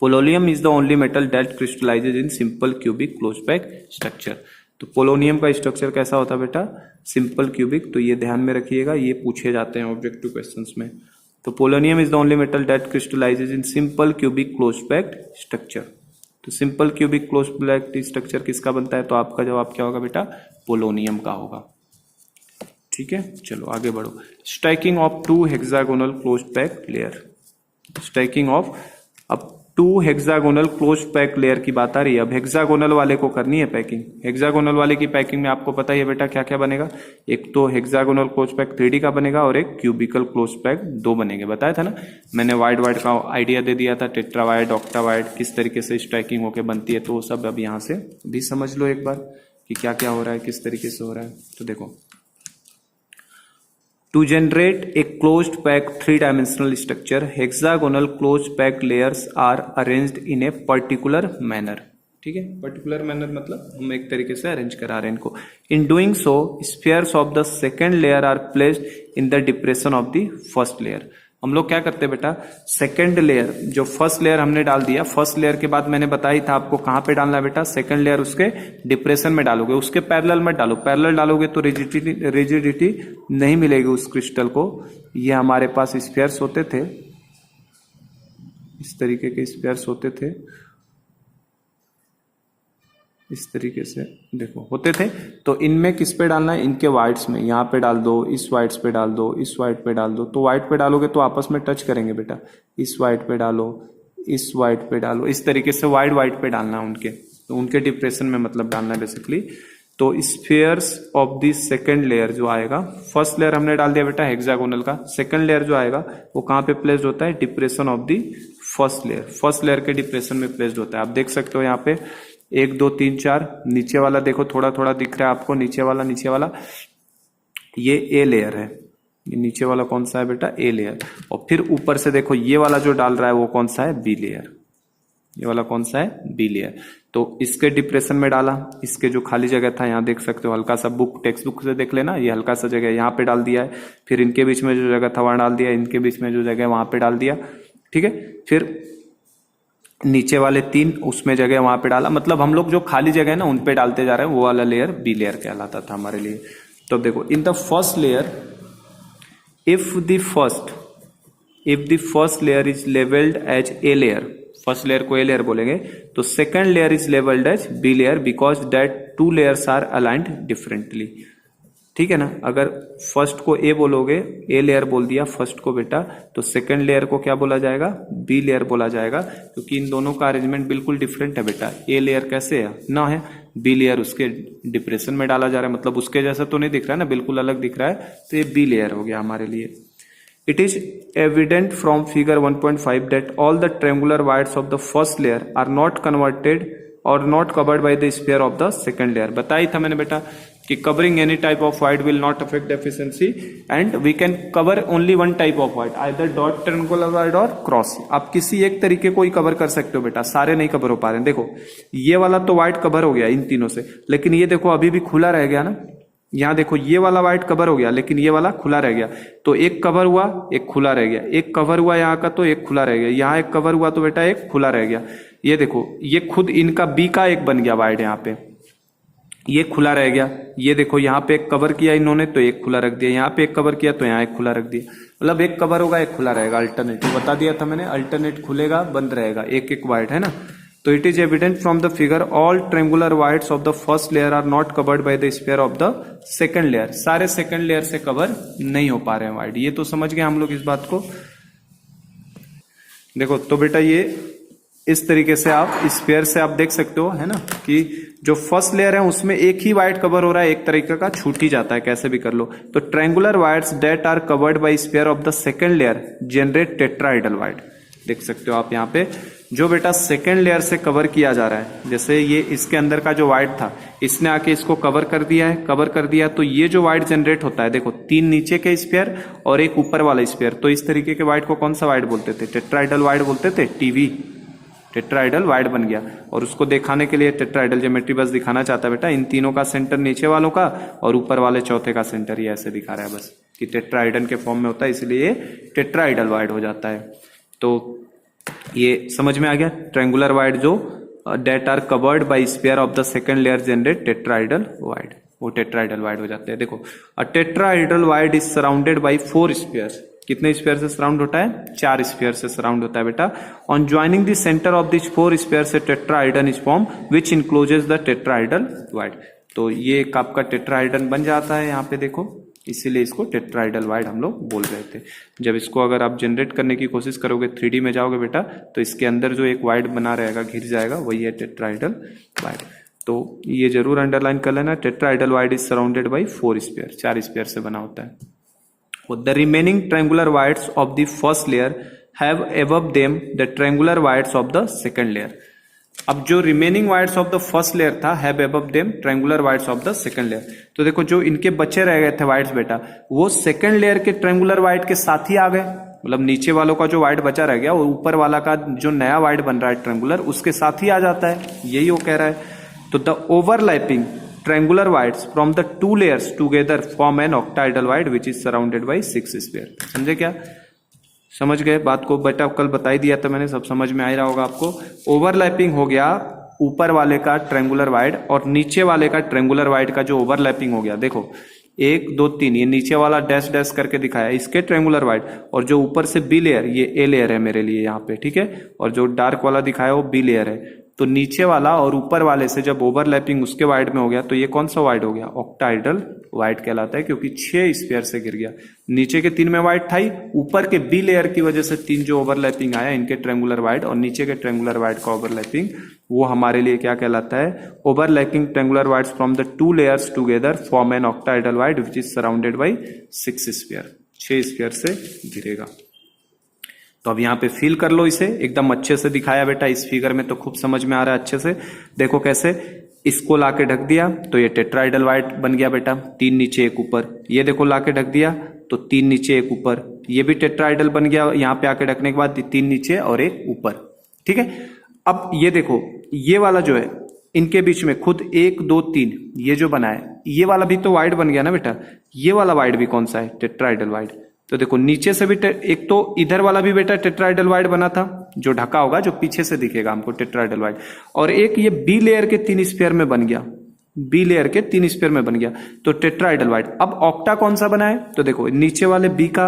polonium is the only metal that crystallises in simple cubic close pack structure. तो पोलोनियम का स्ट्रक्चर कैसा होता है बेटा? Simple cubic. तो ये ध्यान में रखिएगा, ये पूछे जाते हैं ऑब्जेक्टिव क्वेश्चंस में। तो polonium is the only metal that crystallises in simple cubic close packed structure. तो simple cubic close packed structure किसका बनता है? तो आपका जवाब क्या होगा बेटा? पोलोनियम का होगा। ठीक है, चलो आगे बढ़ो। Striking off two hexagonal close pack layer. Striking of अब two hexagonal close pack layer की बात आ रही है। अब हेक्सागोनल वाले को करनी है पैकिंग। हेक्सागोनल वाले की पैकिंग में आपको पता ही है बेटा क्या क्या बनेगा। एक तो हेक्सागोनल क्लोज पैक 3D का बनेगा और एक क्यूबिकल क्लोज पैक 2 बनेंगे। बताया था ना मैंने, वाइड वाइड का आइडिया दे दिया था, टेट्रावाइड, ऑक्टावाइड किस तरीके से स्ट्राइकिंग होकर बनती है। तो सब अब यहाँ से भी समझ लो एक बार कि क्या क्या हो रहा है, किस तरीके से हो रहा है। तो देखो, to generate a closed pack 3-dimensional structure, hexagonal closed pack layers are arranged in a particular manner। ठीक है, पर्टिकुलर मैनर मतलब हम एक तरीके से अरेंज करा रहे हैं इनको। In doing so spheres of the second layer are placed in the depression of the first layer. हम लोग क्या करते हैं बेटा, सेकंड लेयर जो फर्स्ट लेयर हमने डाल दिया, फर्स्ट लेयर के बाद मैंने बताई था आपको कहां पे डालना है बेटा, सेकंड लेयर उसके डिप्रेशन में डालोगे, उसके पैरेलल मत डालो। पैरेलल डालोगे तो रिजिडिटी नहीं मिलेगी उस क्रिस्टल को। ये हमारे पास स्फीयर्स होते थे, इस तरीके के स्फीयर्स होते थे, इस तरीके से देखो होते थे। तो इनमें किस पे डालना है, इनके वाइड्स में, यहाँ पे डाल दो, इस वाइड्स पे डाल दो, इस वाइड पे डाल दो। तो वाइड पे डालोगे तो आपस में टच करेंगे बेटा, इस वाइड पे डालो, इस वाइड पे डालो, इस तरीके से वाइड वाइड पे डालना है उनके, तो उनके डिप्रेशन में मतलब डालना है बेसिकली। तो spheres of the second layer जो आएगा, फर्स्ट लेयर हमने डाल दिया बेटा हेक्सागोनल का, सेकेंड लेयर जो आएगा वो कहाँ पे प्लेस्ड होता है, depression of the first layer, first layer के डिप्रेशन में प्लेस्ड होता है। आप देख सकते हो यहाँ पे 1 2 3 4, नीचे वाला देखो थोड़ा थोड़ा दिख रहा है आपको, नीचे वाला ये ए लेयर है, ये नीचे वाला कौन सा है बेटा, ए लेयर। और फिर ऊपर से देखो ये वाला जो डाल रहा है वो कौन सा है, बी लेयर, ये वाला कौन सा है, बी लेयर। तो इसके डिप्रेशन में डाला, इसके जो खाली जगह था यहाँ देख सकते हो, हल्का सा बुक टेक्स्ट बुक से देख लेना, ये हल्का सा जगह यहाँ पे डाल दिया है। फिर इनके बीच में जो जगह था वहां डाल दिया, इनके बीच में जो जगह वहां पे डाल दिया। ठीक है, फिर नीचे वाले 3 उसमें जगह वहां पे डाला, मतलब हम लोग जो खाली जगह है ना उन पे डालते जा रहे हैं, वो वाला लेयर बी लेयर कहलाता था हमारे लिए। तो देखो, in the first layer if the first layer is labelled as A layer, first layer को ए लेयर बोलेंगे, तो second layer is labelled as B layer because that 2 layers are aligned differently. ठीक है ना, अगर फर्स्ट को ए बोलोगे, a layer बोल दिया फर्स्ट को बेटा, तो सेकंड लेयर को क्या बोला जाएगा, बी लेयर बोला जाएगा, क्योंकि इन दोनों का अरेंजमेंट बिल्कुल डिफरेंट है बेटा। ए लेयर कैसे है ना, है बी लेयर उसके डिप्रेशन में डाला जा रहा है, मतलब उसके जैसा तो नहीं दिख रहा है ना, बिल्कुल अलग दिख रहा है, तो ये बी लेयर हो गया हमारे लिए। It is evident from figure 1.5 that all the triangular voids of the first layer are not converted or not covered by the sphere of the second layer। बताई था मैंने बेटा कि covering any type of void will not affect the efficiency and we can cover only one type of void, either dot triangular void or cross। आप किसी एक तरीके को ही कवर कर सकते हो बेटा, सारे नहीं कवर हो पा रहे हैं। देखो ये वाला तो वाइड कवर हो गया इन तीनों से, लेकिन ये देखो अभी भी खुला रह गया ना, यहाँ देखो ये वाला वाइट कवर हो गया लेकिन ये वाला खुला रह गया, तो एक कवर हुआ एक खुला रह गया, एक कवर हुआ यहाँ का तो एक खुला रह गया, यहाँ एक कवर हुआ तो बेटा एक खुला रह गया। ये देखो ये खुद इनका बी का एक बन गया वाइड, यहाँ पे ये खुला रह गया। ये देखो यहाँ पे एक कवर किया इन्होंने तो एक खुला रख दिया, यहाँ पे एक कवर किया तो यहाँ एक खुला रख दिया, मतलब एक कवर होगा एक खुला रहेगा, अल्टरनेटिव बता दिया था मैंने, अल्टरनेट खुलेगा बंद रहेगा, एक एक वाइड है ना। तो it is evident from the figure all triangular voids of the first layer are not covered by the sphere of the second layer. सारे सेकंड लेयर से कवर नहीं हो पा रहे हैं वाइड, ये तो समझ गए हम लोग इस बात को। देखो तो बेटा ये इस तरीके से आप स्फीयर से आप देख सकते हो है ना, कि जो फर्स्ट लेयर है उसमें एक ही वाइड कवर हो रहा है, एक तरीके का छूट ही जाता है, कैसे भी कर लो। तो triangular voids that are covered by sphere of the second layer generate tetrahedral void. देख सकते हो आप यहाँ पे जो बेटा सेकेंड लेयर से कवर किया जा रहा है, जैसे ये इसके अंदर का जो वाइड था इसने आके इसको कवर कर दिया है, कवर कर दिया तो ये जो वाइड जनरेट होता है, देखो 3 नीचे के स्फीयर और एक ऊपर वाला स्फीयर, तो इस तरीके के वाइड को कौन सा वाइड बोलते थे, टेट्राहेड्रल वाइड बोलते थे, टीवी टेट्राहेड्रल वाइड बन गया। और उसको दिखाने के लिए टेट्राहेड्रल ज्योमेट्री बस दिखाना चाहता है बेटा, इन तीनों का सेंटर नीचे वालों का और ऊपर वाले चौथे का सेंटर ये ऐसे दिखा रहा है बस, कि टेट्राहेड्रल के फॉर्म में होता है इसलिए ये टेट्राहेड्रल वाइड हो जाता है। तो ये समझ में आ गया। ट्रायंगुलर वाइड जो that are covered by sphere of the second layer generate tetrahedral void, वो टेट्राइडल वाइड हो जाते हैं। देखो a tetrahedral void is surrounded by 4 spheres. कितने स्फीयर से सराउंड होता है? 4 स्फीयर से सराउंड होता है बेटा। On joining the centre of this 4 sphere से tetrahedron is form which encloses the tetrahedral void. तो ये एक आपका टेट्राइडन बन जाता है यहाँ पे देखो, इसीलिए इसको टेट्राइडल वाइड हम लोग बोल रहे थे। जब इसको अगर आप जनरेट करने की कोशिश करोगे 3D में जाओगे बेटा, तो इसके अंदर जो एक वाइड बना रहेगा, घिर जाएगा, वही है टेट्राइडल वाइड। तो ये जरूर अंडरलाइन कर लेना, tetrahedral void is surrounded by 4 sphere, 4 sphere से बना होता है। The remaining triangular voids of the first layer have above them the triangular voids of the second layer. अब जो remaining voids of the first layer था have above them triangular voids of the second layer. तो देखो जो इनके बच्चे रह गए थे वाइड्स बेटा, वो सेकंड लेयर के ट्रायंगुलर वाइड के साथ ही आ गए। मतलब नीचे वालों का जो वाइड बचा रह गया, वो ऊपर वाला का जो नया वाइड बन रहा है ट्रायंगुलर, उसके साथ ही आ जाता है, यही वो कह रहा है। तो the overlapping triangular voids from the 2 layers together form an octahedral void which is surrounded by 6 sphere. समझे क्या? समझ गए बात को? बेटा कल बता ही दिया था मैंने, सब समझ में आ ही रहा होगा आपको। ओवरलैपिंग हो गया ऊपर वाले का ट्रायंगुलर वाइड और नीचे वाले का ट्रायंगुलर वाइड का जो ओवरलैपिंग हो गया। देखो 1 2 3, ये नीचे वाला डैश डैश करके दिखाया इसके ट्रायंगुलर वाइड, और जो ऊपर से बी लेयर, ये ए लेयर है मेरे लिए यहाँ पे, ठीक है, और जो डार्क वाला दिखाया वो बी लेयर है। तो नीचे वाला और ऊपर वाले से जब ओवरलैपिंग उसके वाइड में हो गया, तो ये कौन सा वाइड हो गया? ऑक्टाइडल वाइड कहलाता है, क्योंकि 6 स्फीयर से गिर गया। नीचे के 3 में वाइड था ही, ऊपर के बी लेयर की वजह से 3 जो ओवरलैपिंग आया इनके ट्रायंगुलर वाइड और नीचे के ट्रायंगुलर वाइड का ओवरलैपिंग, वो हमारे लिए क्या कहलाता है? Overlapping triangular voids from the 2 layers together form an octahedral void which is surrounded by 6 sphere. 6 sphere से गिरेगा। तो अब यहाँ पे फील कर लो इसे, एकदम अच्छे से दिखाया बेटा इस फिगर में, तो खूब समझ में आ रहा है अच्छे से। देखो कैसे, इसको लाके ढक दिया तो ये टेट्राइडल वाइड बन गया बेटा, 3 नीचे 1 ऊपर। ये देखो लाके ढक दिया तो 3 नीचे 1 ऊपर, ये भी टेट्राइडल बन गया। यहाँ पे आके ढकने के बाद 3 नीचे और 1 ऊपर, ठीक है। अब ये देखो, ये वाला जो है इनके बीच में खुद 1 2 3 ये जो बना है, ये वाला भी तो वाइड बन गया ना बेटा। ये वाला वाइड भी कौन सा है? Tetrahedral void. तो देखो नीचे से भी एक तो इधर वाला भी बेटा टेट्राइडल वाइड बना था, जो ढका होगा, जो पीछे से दिखेगा हमको टेट्राइडल वाइड, और एक ये बी लेयर के 3 स्फीयर में बन गया, बी लेयर के 3 स्फीयर में बन गया, तो टेट्राइडल वाइड। अब ऑक्टा कौन सा बना है? तो देखो नीचे वाले बी का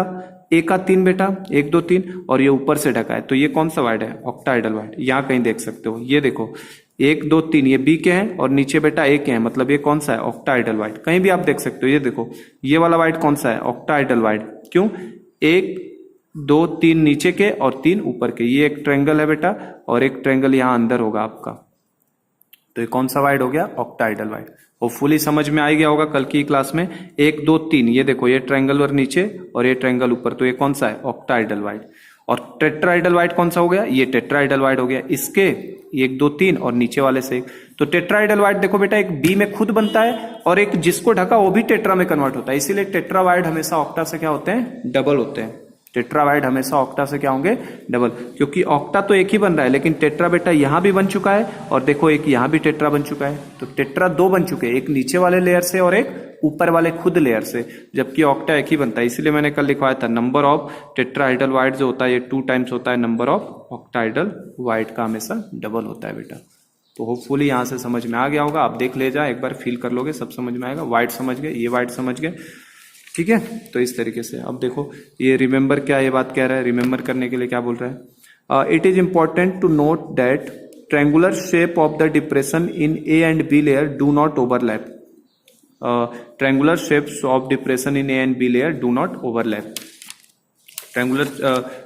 ए का 3 बेटा, 1 2 3, और ये ऊपर से ढका है, तो ये कौन सा वाइड है? ऑक्टाइडल वाइड। यहां कहीं देख सकते हो, ये देखो 1 2 3 ये बी के हैं और नीचे बेटा ए के हैं, मतलब ये कौन सा है? ऑक्टाइडल वाइड। कहीं भी आप देख सकते हो, ये देखो ये वाला वाइड कौन सा है? ऑक्टाइडल वाइड। क्यों? 1 2 3 नीचे के और 3 ऊपर के, ये एक ट्रायंगल है बेटा, और एक ट्रायंगल यहां अंदर होगा आपका, तो ये कौन सा वाइड हो गया? ऑक्टाइडल वाइड। होपफुली समझ में आ गया होगा कल की क्लास में। 1 2 3, ये देखो ये ट्रायंगल नीचे और ये ट्रायंगल ऊपर, तो ये कौन सा है? ऑक्टाइडल वाइड। और टेट्राइडल वाइड कौन सा हो गया? ये टेट्राइडल वाइड हो गया, इसके 1 2 3 और नीचे वाले से 1। तो टेट्राइडल वाइड देखो बेटा, एक बी में खुद बनता है और एक जिसको ढका वो भी टेट्रा में कन्वर्ट होता है, इसीलिए टेट्रा वाइड हमेशा ऑक्टा से क्या होते हैं? डबल होते हैं। टेट्रा वाइड हमेशा ऑक्टा से क्या होंगे? डबल, क्योंकि ऑक्टा तो एक ही बन रहा है, लेकिन टेट्रा बेटा यहां भी बन चुका है, और देखो एक यहां भी टेट्रा बन चुका है, तो टेट्रा 2 बन चुके हैं, एक नीचे वाले लेयर से और एक ऊपर वाले खुद लेयर से, जबकि ऑक्टा एक ही बनता है। इसलिए मैंने कल लिखवाया था नंबर ऑफ टेट्राइडल वाइड जो होता है ये 2 टाइम्स होता है, नंबर ऑफ ऑक्टाइडल वाइड का हमेशा डबल होता है बेटा। तो होपफुली यहां से समझ में आ गया होगा, आप देख ले जाए एक बार, फील कर लोगे, सब समझ में आएगा। वाइड समझ गए, ये वाइड समझ गए, ठीक है। तो इस तरीके से अब देखो ये रिमेंबर क्या ये बात कह रहा है, रिमेंबर करने के लिए क्या बोल रहा है? It is important to note that triangular shape of the depression in A and B layer do not overlap. Triangular shapes of depression in A and B layer do not overlap. Triangular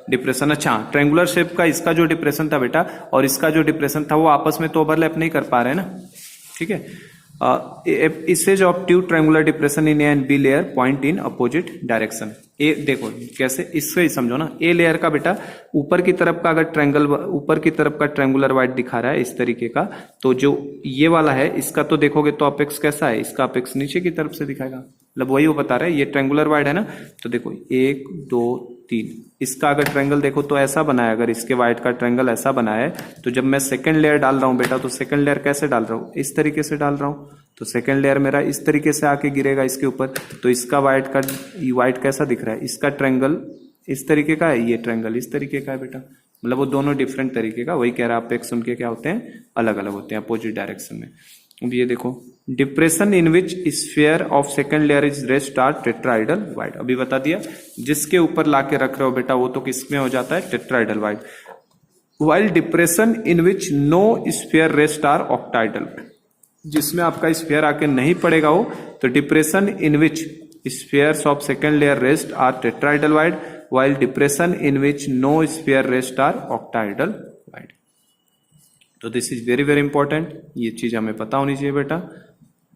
depression, अच्छा triangular shape का इसका जो depression था बेटा और इसका जो depression था वो आपस में तो ओवरलैप नहीं कर पा रहे हैं ना, ठीक है। Axes of two triangular depression in A and B layer point in opposite direction. ए देखो कैसे, इससे ही समझो ना, ए लेयर का बेटा ऊपर की तरफ का अगर ट्रायंगल, ऊपर की तरफ का ट्रायंगुलर वाइड दिखा रहा है इस तरीके का, तो जो ये वाला है इसका तो देखोगे तो अपेक्स कैसा है? इसका अपेक्स नीचे की तरफ से दिखाएगा, मतलब वही वो बता रहा है, ये ट्रायंगुलर वाइड है ना, तो देखो 1 2 3, इसका अगर ट्रायंगल देखो तो ऐसा बना है, अगर इसके वाइड का ट्रायंगल ऐसा बना है, तो जब मैं सेकंड लेयर डाल रहा हूं बेटा, तो सेकंड लेयर कैसे डाल रहा हूं? इस तरीके से डाल रहा हूं, तो सेकंड लेयर मेरा इस तरीके से आके गिरेगा इसके ऊपर, तो इसका वाइड का वाइड कैसा दिख रहा है? इसका ट्रायंगल इस तरीके का है, ये ट्रायंगल इस तरीके का है बेटा, मतलब वो दोनों डिफरेंट तरीके का, वही कह रहा है अपेक्स उनके क्या होते हैं, अलग अलग होते हैं, अपोजिट डायरेक्शन में। अब ये देखो, depression in which sphere of second layer is rest are tetrahedral void. अभी बता दिया, जिसके ऊपर लाके रख रहे हो बेटा वो तो किस में हो जाता है, tetrahedral void. While depression in which no sphere rest are octahedral, जिसमें आपका स्फीयर आके नहीं पड़ेगा हो तो depression in which spheres of second layer rest are tetrahedral void, while depression in which no sphere rest are octaedal wide। तो this is very very important, ये चीज हमें पता होनी चाहिए बेटा।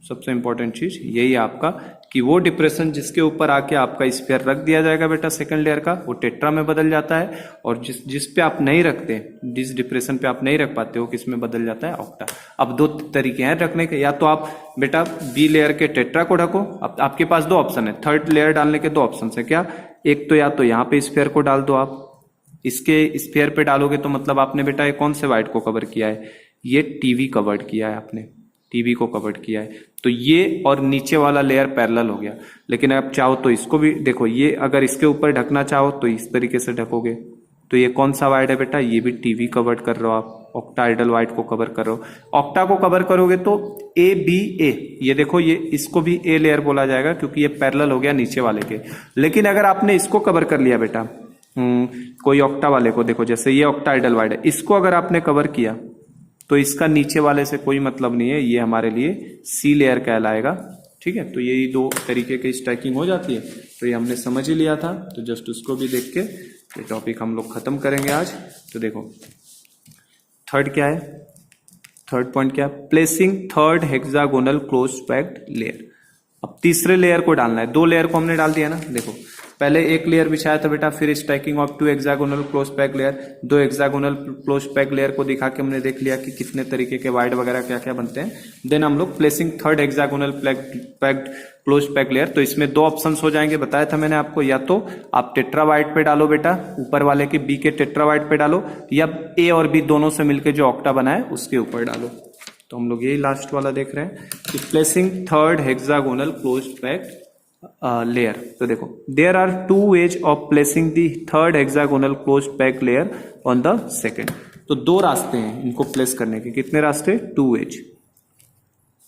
सबसे इंपॉर्टेंट चीज यही है आपका कि वो डिप्रेशन जिसके ऊपर आके आपका स्फीयर रख दिया जाएगा बेटा सेकंड लेयर का, वो टेट्रा में बदल जाता है, और जिस पे आप नहीं रखते, जिस डिप्रेशन पे आप नहीं रख पाते हो, किस में बदल जाता है, ऑक्टा। अब दो तरीके हैं रखने के, या तो आप बेटा बी लेयर के टेट्रा को ढको। अब आपके पास दो ऑप्शन है, थर्ड लेयर डालने के दो ऑप्शन है क्या, एक तो या तो यहाँ पे स्फीयर को डाल दो आप, इसके स्फीयर पे डालोगे तो मतलब आपने बेटा ये कौन से वाइड को कवर किया है, ये टीवी कवर्ड किया है, आपने टीवी को कवर्ड किया है, तो ये और नीचे वाला लेयर पैरेलल हो गया। लेकिन आप चाहो तो इसको भी देखो, ये अगर इसके ऊपर ढकना चाहो तो इस तरीके से ढकोगे, तो ये कौन सा वाइड है बेटा, ये भी टीवी कवर्ड कर रहे हो आप, ऑक्टाइडल वाइड को कवर कर रहे हो। ऑक्टा को कवर करोगे तो ए बी ए, ये देखो ये इसको भी ए लेयर बोला जाएगा क्योंकि ये पैरेलल हो गया नीचे वाले के। लेकिन अगर आपने इसको कवर कर लिया बेटा, कोई ऑक्टा वाले को देखो, जैसे ये ऑक्टाइडल वाइड है, इसको अगर आपने कवर किया तो इसका नीचे वाले से कोई मतलब नहीं है, ये हमारे लिए सी लेयर कहलाएगा। ठीक है, तो यही दो तरीके की स्टैकिंग हो जाती है, तो ये हमने समझ ही लिया था, तो जस्ट उसको भी देख के ये टॉपिक हम लोग खत्म करेंगे आज। तो देखो थर्ड क्या है, थर्ड पॉइंट क्या है, placing third hexagonal close packed layer. अब तीसरे लेयर को डालना है, दो लेयर को हमने डाल दिया ना, देखो पहले एक लेयर बिछाया था बेटा, फिर stacking of two hexagonal close pack layer, दो हेक्सागोनल क्लोज पैक लेयर को दिखा के हमने देख लिया कि कितने तरीके के वाइड वगैरह क्या क्या बनते हैं। देन हम लोग placing third hexagonal packed close pack layer, तो इसमें दो ऑप्शंस हो जाएंगे, बताया था मैंने आपको, या तो आप टेट्रा वाइड पे डालो बेटा, ऊपर वाले के बी के टेट्रा वाइड पे डालो, या ए और बी दोनों से मिलकर जो ऑक्टा बना है उसके ऊपर डालो। तो हम लोग यही लास्ट वाला देख रहे हैं कि placing third hexagonal close packed layer. तो देखो there are two ways of placing the third hexagonal close pack layer on the second. तो दो रास्ते हैं इनको प्लेस करने के, कितने रास्ते,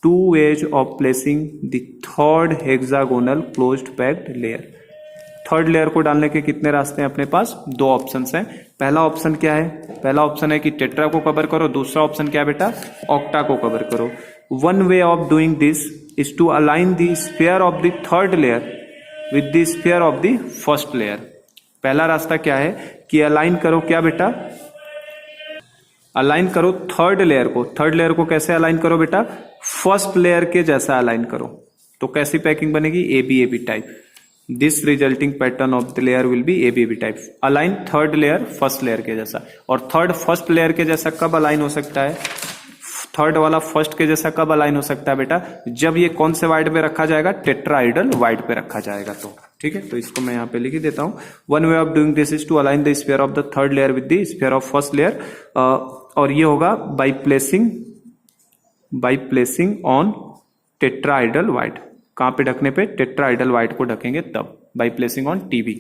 two ways of placing the third hexagonal closed packed layer. Third layer को डालने के कितने रास्ते हैं अपने पास, दो ऑप्शंस हैं। पहला ऑप्शन क्या है, पहला ऑप्शन है कि टेट्रा को कवर करो, दूसरा ऑप्शन क्या है बेटा, ऑक्टा को कवर करो। One way of doing this is to align the sphere of the third layer with the sphere of the first layer. पहला रास्ता क्या है कि अलाइन करो, क्या बेटा, अलाइन करो थर्ड लेयर को। थर्ड लेयर को कैसे अलाइन करो बेटा, फर्स्ट लेयर के जैसा अलाइन करो। तो कैसी पैकिंग बनेगी, A B type. This resulting pattern of the layer will be A B type. Align third layer first layer के जैसा, और थर्ड फर्स्ट लेयर के जैसा कब अलाइन हो सकता है, थर्ड वाला फर्स्ट के जैसा कब अलाइन हो सकता है बेटा, जब ये कौन से वाइड पे रखा जाएगा, टेट्राइडल वाइड पे रखा जाएगा। तो ठीक है, तो इसको मैं यहाँ पे लिख ही देता हूँ। One way of doing this is to align the sphere of the third layer with the sphere of first layer, और ये होगा by placing on tetrahedral void. कहां पे ढकने पे, टेट्राइडल वाइड को ढकेंगे तब, by placing on TV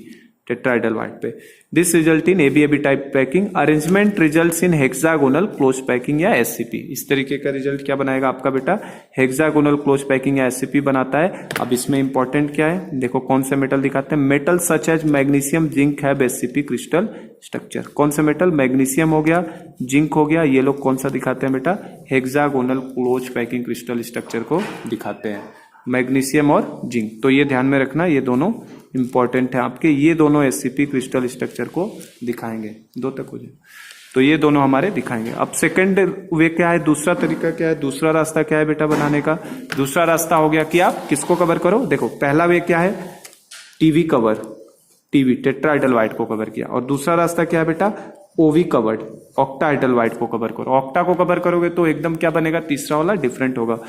tetrahedral void पे। This result in AB type packing. Arrangement results in hexagonal close packing या एससीपी। इस तरीके का रिजल्ट क्या बनाएगा आपका बेटा, हेक्सागोनल क्लोज पैकिंग या एससीपी बनाता है। अब इसमें इंपॉर्टेंट क्या है, देखो कौन से मेटल दिखाते हैं, metal such as magnesium zinc have SCP crystal structure. कौन से मेटल, मैग्नीशियम हो गया, जिंक हो गया, ये लोग कौन सा दिखाते हैं बेटा, hexagonal close packing crystal structure को दिखाते हैं, मैग्नीशियम और जिंक। तो ये ध्यान में रखना, ये दोनों इंपॉर्टेंट है आपके, ये दोनों एससीपी क्रिस्टल स्ट्रक्चर को दिखाएंगे। दो तक हो जाए, तो ये दोनों हमारे दिखाएंगे। अब सेकंड वे क्या है, दूसरा तरीका क्या है, दूसरा रास्ता क्या है बेटा बनाने का। दूसरा रास्ता हो गया कि आप किसको कवर करो, देखो पहला वे क्या है, TV cover, TV tetrahedral void को कवर किया, और दूसरा रास्ता क्या है बेटा, ओवी कवर्ड, ऑक्टाइडल वाइड को कवर करो। ऑक्टा को कवर करोगे तो एकदम क्या बनेगा, तीसरा वाला डिफरेंट होगा।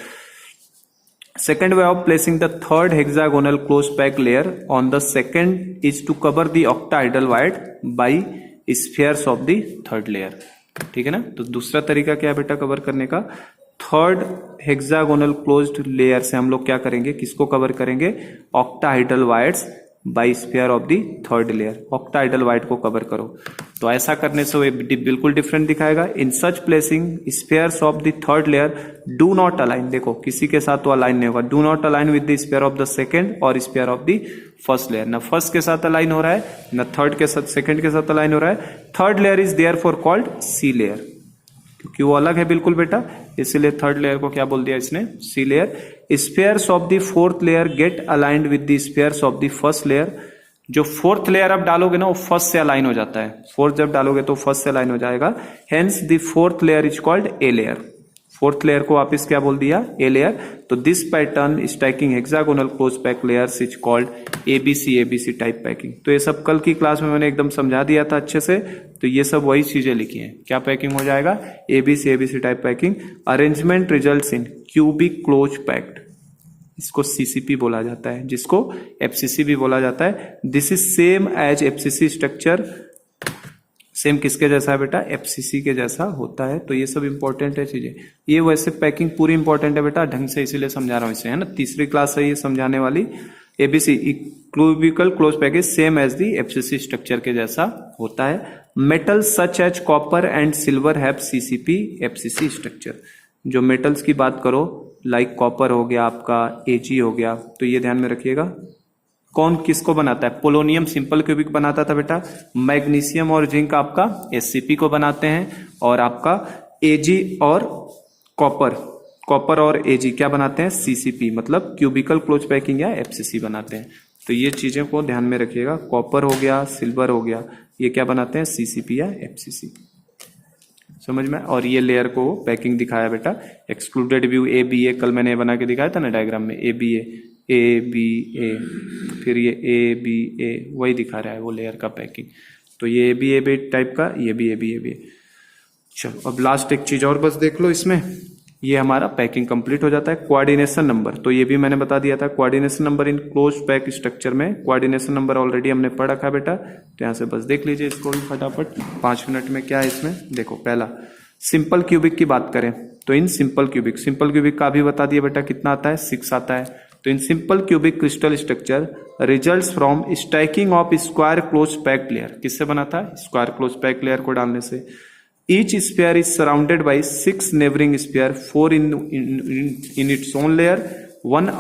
Second way of placing the third hexagonal close pack layer on the second is to cover the octahedral void by spheres of the third layer। ठीक है ना, तो दूसरा तरीका क्या है बेटा कवर करने का, थर्ड हेक्सागोनल क्लोज्ड लेयर से हम लोग क्या करेंगे, किसको कवर करेंगे, octahedral voids by sphere of the third layer, octahedral void को कवर करो। तो ऐसा करने से वो बिल्कुल डिफरेंट दिखाएगा। In such placing spheres of the third layer do not align, देखो किसी के साथ तो अलाइन नहीं होगा, do not align with the sphere of the second और sphere of the first layer, ना फर्स्ट के साथ अलाइन हो रहा है ना थर्ड के साथ, सेकंड के साथ अलाइन हो रहा है। Third layer is therefore called C layer, क्योंकि वो अलग है बिल्कुल बेटा, इसीलिए थर्ड लेयर को क्या बोल दिया इसने, C layer. Spheres of the fourth layer get aligned with the spheres of the first layer, जो फोर्थ लेयर आप डालोगे ना वो फर्स्ट से अलाइन हो जाता है, फोर्थ जब डालोगे तो फर्स्ट से अलाइन हो जाएगा, hence the fourth layer is called a layer. Fourth layer को वापिस क्या बोल दिया, ए लेयर। तो this pattern stacking hexagonal close pack layers is called ABC type packing. तो ये सब कल की क्लास में मैंने एकदम समझा दिया था अच्छे से, तो ये सब वही चीजें लिखी हैं। क्या पैकिंग हो जाएगा, ABC type packing. Arrangement results in cubic close packed, इसको सीसीपी बोला जाता है, जिसको एफसीसी भी बोला जाता है। This is same as FCC structure, same किसके जैसा है बेटा, एफसीसी के जैसा होता है। तो ये सब इंपॉर्टेंट है चीजें, ये वैसे पैकिंग पूरी इंपॉर्टेंट है बेटा, ढंग से इसीलिए समझा रहा हूं इसे, है ना, तीसरी क्लास है ये समझाने वाली। ABC cubical close package same as the FCC structure के जैसा होता है। Metal such as copper and silver have CCP FCC structure. जो मेटल्स की बात करो, लाइक कॉपर हो गया आपका, एजी हो गया, तो ये ध्यान में रखिएगा। कौन किसको बनाता है, पोलोनियम सिंपल क्यूबिक बनाता था बेटा, मैग्नीशियम और जिंक आपका एससीपी को बनाते हैं, और आपका एजी और कॉपर और एजी क्या बनाते हैं, सीसीपी, मतलब क्यूबिकल क्लोज पैकिंग या एफसीसी बनाते हैं। तो ये चीजें को ध्यान में रखिएगा, कॉपर हो गया, सिल्वर हो गया, ये क्या बनाते हैं, सीसीपी या एफसीसी, समझ में। और ये लेयर को पैकिंग दिखाया बेटा, एक्सक्लूडेड व्यू ए बी ए, कल मैंने बना के दिखाया था ना डायग्राम में, ए बी ए, फिर ये ए बी ए, वही दिखा रहा है वो लेयर का पैकिंग। तो ये ए बी टाइप का, ये भी ए बी। चलो अब लास्ट एक चीज और बस देख लो इसमें, ये हमारा पैकिंग कंप्लीट हो जाता है। कोऑर्डिनेशन नंबर, तो ये भी मैंने बता दिया था, coordination number in close pack structure में कोऑर्डिनेशन नंबर ऑलरेडी हमने पढ़ रखा है बेटा, तो यहां से बस देख लीजिए इसको भी फटाफट 5 मिनट में। क्या है इसमें, देखो पहला सिंपल क्यूबिक की बात करें तो इन सिंपल क्यूबिक का भी बता दिया बेटा, कितना आता है, 6 आता है। तो इन simple cubic crystal structure results from stacking of square close packed layer, किससे बना था, स्क्वायर क्लोज पैक्ड लेयर को डालने से। Each sphere is surrounded by 6 neighbouring sphere, 4 in its own layer, one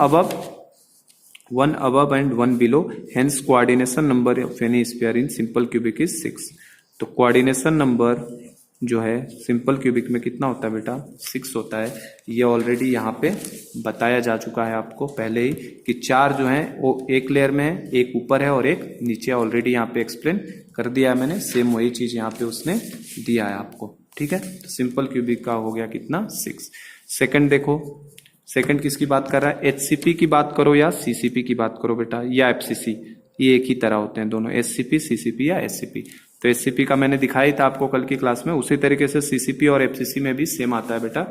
above and one below, hence coordination number of any sphere in simple cubic is 6। तो coordination number जो है simple cubic में कितना होता है बेटा, 6 होता है। ये ऑलरेडी यहाँ पे बताया जा चुका है आपको पहले ही कि 4 जो है वो एक लेयर में है, एक ऊपर है और एक नीचे, ऑलरेडी यहाँ पे एक्सप्लेन कर दिया है मैंने, सेम वही चीज यहाँ पे उसने दिया है आपको, ठीक है। तो सिंपल क्यूबिक का हो गया कितना, 6। सेकंड देखो, सेकंड किसकी बात कर रहा है, एचसीपी की बात करो या सीसीपी की बात करो बेटा, या एफसीसी, ये एक ही तरह होते हैं दोनों, एचसीपी सीसीपी या एससीपी। तो एससीपी का मैंने दिखाई था आपको कल की क्लास में, उसी तरीके से सीसीपी और एफसीसी में भी सेम आता है बेटा।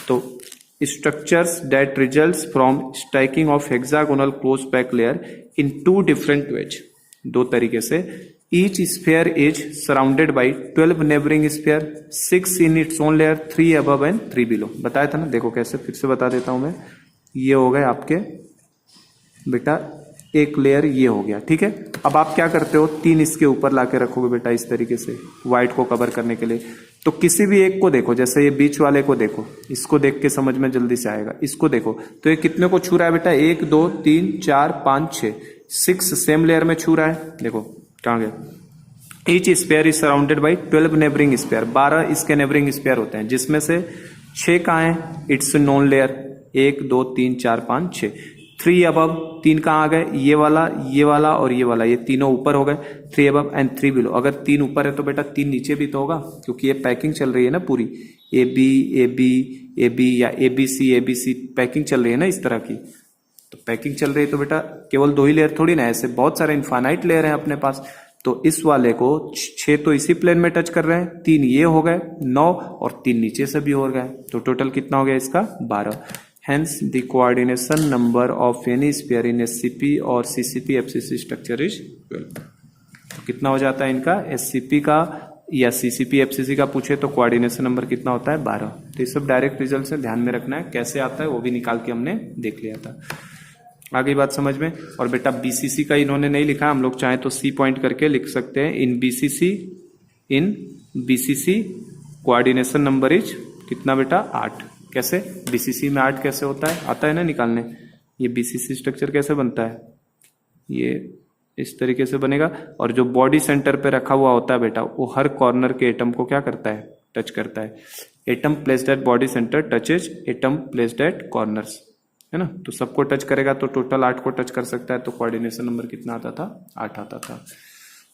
तो structures that results from stacking of hexagonal close pack layer in 2 different ways, 2 तरीके से। Each sphere is surrounded by 12 neighbouring sphere, 6 in its own layer, 3 above and 3 below. बताया था ना, देखो कैसे, फिर से बता देता हूं मैं। ये हो गए आपके बेटा एक लेयर, ये हो गया, ठीक है। अब आप क्या करते हो, 3 इसके ऊपर लाके रखोगे बेटा इस तरीके से, व्हाइट को कवर करने के लिए। तो किसी भी एक को देखो, जैसे ये बीच वाले को देखो, इसको देख के समझ में जल्दी से आएगा, इसको देखो तो ये कितने को छू रहा है बेटा, 1 2 3 4 5 6, 6 सेम लेयर में छू रहा है, देखो कहां गया। Each sphere is surrounded by 12 neighbouring sphere, 12 इसके नेबरिंग स्फीयर होते हैं, जिसमें से 6 कहाँ है, इट्स नॉन लेयर, 1 2 3 4 5 6। 3 अबव, 3 कहाँ आ गए, ये वाला और ये वाला, ये तीनों ऊपर हो गए, 3 अबव एंड 3 बिलो। अगर 3 ऊपर है तो बेटा 3 नीचे भी तो होगा, क्योंकि ये पैकिंग चल रही है ना पूरी, ए बी या एबीसी पैकिंग चल रही है ना इस तरह की। तो पैकिंग चल रही है तो बेटा केवल 2 ही लेयर थोड़ी ना, ऐसे बहुत सारे इनफाइनाइट लेयर हैं अपने पास। तो इस वाले को 6 तो इसी प्लेन में टच कर रहे हैं, 3 ये हो गए 9 और 3 नीचे से भी हो गए, तो टोटल कितना हो गया इसका, 12। Hence the coordination number of any sphere in SCP और CCP FCC structure is 12। तो कितना हो जाता है इनका, SCP का या CCP FCC का पूछे तो कोऑर्डिनेशन नंबर कितना होता है, 12। तो ये सब डायरेक्ट रिजल्ट से ध्यान में रखना है, कैसे आता है वो भी निकाल के हमने देख लिया था। आ गई बात समझ में। और बेटा बीसीसी का इन्होंने नहीं लिखा, हम लोग चाहे तो सी पॉइंट करके लिख सकते हैं। इन बीसीसी कोऑर्डिनेशन नंबर इज कितना बेटा 8। कैसे बीसीसी में 8 कैसे होता है, आता है ना निकालने। ये बीसीसी स्ट्रक्चर कैसे बनता है, ये इस तरीके से बनेगा। और जो बॉडी सेंटर पे रखा हुआ होता है बेटा वो हर कॉर्नर के एटम को क्या करता है, टच करता है। Atom placed at body centre touches atom placed at corners, है ना। तो सबको टच करेगा तो टोटल 8 को टच कर सकता है। तो कोऑर्डिनेशन नंबर कितना आता था, 8 आता था।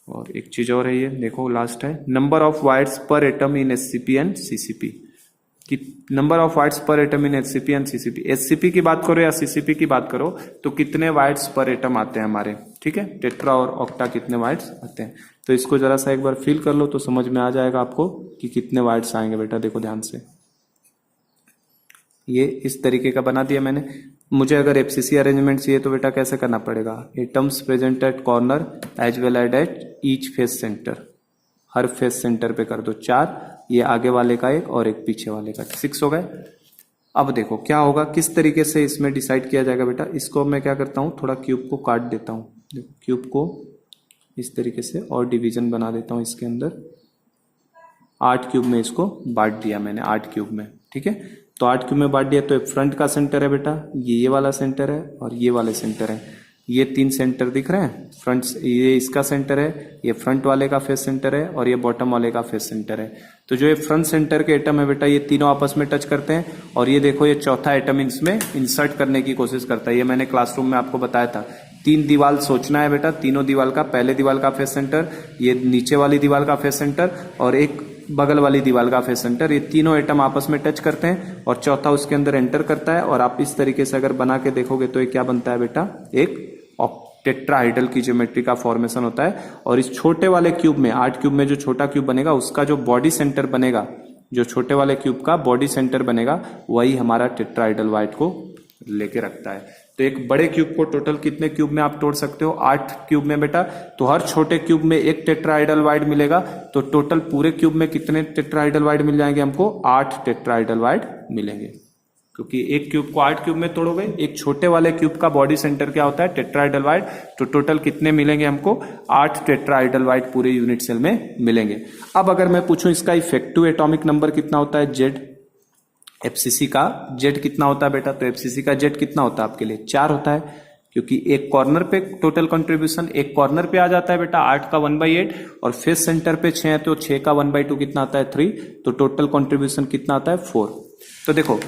और एक चीज और है, ये देखो लास्ट है, नंबर ऑफ वाइट्स पर atom in HCP and CCP. कि नंबर ऑफ वाइट्स पर atom in HCP and CCP, HCP की बात करो या सीसीपी की बात करो तो कितने वाइट्स पर एटम आते हैं हमारे, ठीक है। टेट्रा और ऑक्टा कितने वाइट्स आते हैं। तो इसको जरा सा एक बार फिल कर लो तो समझ में आ जाएगा आपको कि कितने वाइट्स आएंगे। बेटा देखो ध्यान से, ये इस तरीके का बना दिया मैंने। मुझे अगर एफसीसी अरेंजमेंट चाहिए तो बेटा कैसे करना पड़ेगा, atoms present at corner as well at each face centre, हर फेस सेंटर पे कर दो 4, ये आगे वाले का 1 और एक पीछे वाले का 6 हो गए। अब देखो क्या होगा, किस तरीके से इसमें डिसाइड किया जाएगा बेटा। इसको मैं क्या करता हूँ, थोड़ा क्यूब को काट देता हूँ, क्यूब को इस तरीके से और डिवीजन बना देता हूँ इसके अंदर। 8 क्यूब में इसको बांट दिया मैंने, 8 क्यूब में, ठीक है। तो 8 क्यूब में बांट दिया। तो फ्रंट का सेंटर है बेटा, ये वाला सेंटर है और ये वाले सेंटर है। ये 3 सेंटर दिख रहे हैं, फ्रंट ये इसका सेंटर है, ये फ्रंट वाले का फेस सेंटर है और ये बॉटम वाले का फेस सेंटर है। तो जो ये फ्रंट सेंटर के एटम है बेटा, ये तीनों आपस में टच करते हैं। और ये देखो ये चौथा एटम इसमें इंसर्ट करने की कोशिश करता है। ये मैंने क्लासरूम में आपको बताया था। 3 दीवार सोचना है बेटा, तीनों दीवार का, पहले दीवार का फेस सेंटर, ये नीचे वाली दीवार का फेस सेंटर और एक बगल वाली दीवार का फेस सेंटर। ये तीनों एटम आपस में टच करते हैं और चौथा उसके अंदर एंटर करता है। और आप इस तरीके से अगर बना के देखोगे तो ये क्या बनता है बेटा, एक टेट्राहाइड्रल की ज्योमेट्री का फॉर्मेशन होता है। और इस छोटे वाले क्यूब में, 8 क्यूब में जो छोटा क्यूब बनेगा उसका जो बॉडी सेंटर बनेगा, जो छोटे वाले क्यूब का बॉडी सेंटर बनेगा, वही हमारा टेट्राहाइड्रल वाइट को लेके रखता है। तो एक बड़े क्यूब को टोटल कितने क्यूब में आप तोड़ सकते हो, 8 क्यूब में बेटा। तो हर छोटे क्यूब में एक टेट्राहाइड्रल वाइड मिलेगा। तो टोटल पूरे क्यूब में कितने टेट्राहाइड्रल वाइड मिल जाएंगे हमको, 8 टेट्राहाइड्रल वाइड मिलेंगे। क्योंकि एक क्यूब को 8 क्यूब में तोड़ोगे, एक छोटे वाले क्यूब का बॉडी सेंटर क्या होता है, टेट्राहाइड्रल वाइड। तो टोटल कितने मिलेंगे हमको, 8 टेट्राहाइड्रल वाइड पूरे यूनिट सेल में मिलेंगे। अब अगर मैं पूछूं इसका इफेक्टिव एटॉमिक नंबर कितना होता है, जेड, एफसीसी का जेड कितना होता है बेटा। तो एफसीसी का जेड कितना होता है आपके लिए, 4 होता है। क्योंकि एक कॉर्नर पे टोटल कंट्रीब्यूशन, एक कॉर्नर पे आ जाता है बेटा 8 का 1/8 और फेस सेंटर पे 6 है तो 6 का 1/2 कितना आता है, 3। तो टोटल कंट्रीब्यूशन कितना आता है, 4। तो देखो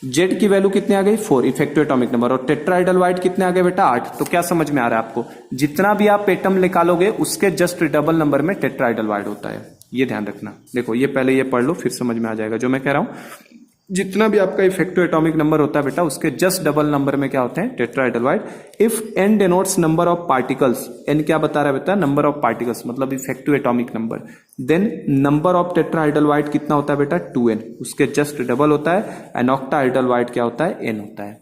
जेड की वैल्यू कितनी आ गई, 4 इफेक्टिव एटॉमिक नंबर। और टेट्राहाइड्रल वाइड कितने आ गए बेटा, 8। तो क्या समझ में आ रहा है आपको, जितना भी आप एटम निकालोगे उसके जस्ट डबल नंबर में टेट्राहाइड्रल वाइड होता है। ये ध्यान रखना। देखो ये पहले ये पढ़ लो फिर समझ में आ जाएगा जो मैं कह रहा हूं। जितना भी आपका इफेक्टिव एटॉमिक नंबर होता है बेटा उसके जस्ट डबल नंबर में क्या होते हैं, tetrahedral void. If N denotes number of particles, N क्या बता रहा है बेटा, नंबर ऑफ पार्टिकल्स मतलब effective atomic number, then number of tetrahedral void कितना होता है बेटा, 2n, उसके जस्ट डबल होता है। एंड ऑक्टाहाइड्रल वाइड क्या होता है, n होता है।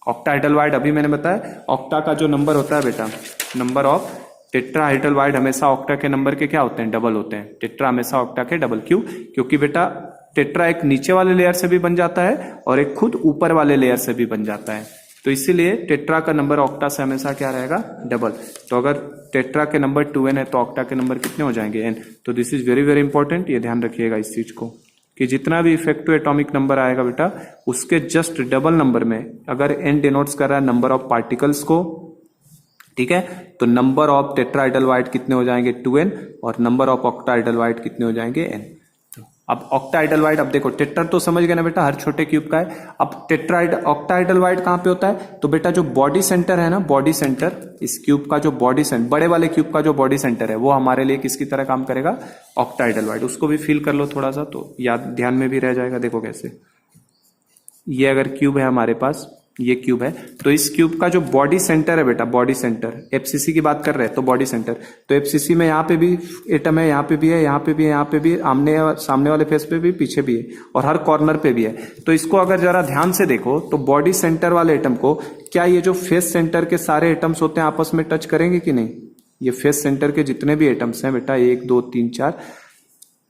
ऑक्टाहाइड्रल वाइड अभी मैंने बताया, ऑक्टा का जो नंबर होता है बेटा, नंबर ऑफ टेट्राहाइड्रल वाइड हमेशा ऑक्टा के नंबर के क्या होते हैं, डबल होते हैं। टेट्रा हमेशा ऑक्टा के डबल, क्यों, क्योंकि बेटा टेट्रा एक नीचे वाले लेयर से भी बन जाता है और एक खुद ऊपर वाले लेयर से भी बन जाता है। तो इसीलिए टेट्रा का नंबर ऑक्टा से हमेशा क्या रहेगा, डबल। तो अगर टेट्रा के नंबर 2n है तो ऑक्टा के नंबर कितने हो जाएंगे, n। तो this is very very important, ये ध्यान रखिएगा इस चीज को कि जितना भी इफेक्टिव एटॉमिक नंबर आएगा बेटा उसके जस्ट डबल नंबर में अगर n डिनोट्स कर रहा है नंबर ऑफ पार्टिकल्स को, ठीक है, तो नंबर ऑफ टेट्राहाइड्रल वाइड कितने हो जाएंगे, 2n, और नंबर ऑफ ऑक्टाहाइड्रल वाइड कितने हो जाएंगे, n। अब ऑक्टाहाइड्रल वाइड, अब देखो टेट्रा तो समझ गए ना बेटा, हर छोटे क्यूब का है। अब ऑक्टाहाइड्रल वाइड कहां पे होता है, तो बेटा जो बॉडी सेंटर है ना, बॉडी सेंटर, इस क्यूब का जो बॉडी सेंटर, बड़े वाले क्यूब का जो बॉडी सेंटर है वो हमारे लिए किसकी तरह काम करेगा, ऑक्टाहाइड्रल वाइड। उसको भी फील कर लो थोड़ा सा तो याद ध्यान में भी रह जाएगा। देखो कैसे, ये अगर क्यूब है हमारे पास, ये क्यूब है, तो इस क्यूब का जो बॉडी सेंटर है बेटा, बॉडी सेंटर, एफसीसी की बात कर रहे हैं तो बॉडी सेंटर, तो एफसीसी में यहाँ पे भी एटम है, यहाँ पे भी है, यहाँ पे भी है, यहाँ पे भी, सामने वाले फेस पे भी, पीछे भी है और हर कॉर्नर पे भी है। तो इसको अगर जरा ध्यान से देखो तो बॉडी सेंटर वाले एटम को क्या ये जो फेस सेंटर के सारे एटम्स होते हैं आपस में टच करेंगे कि नहीं। ये फेस सेंटर के जितने भी एटम्स हैं बेटा, 1 2 3 4,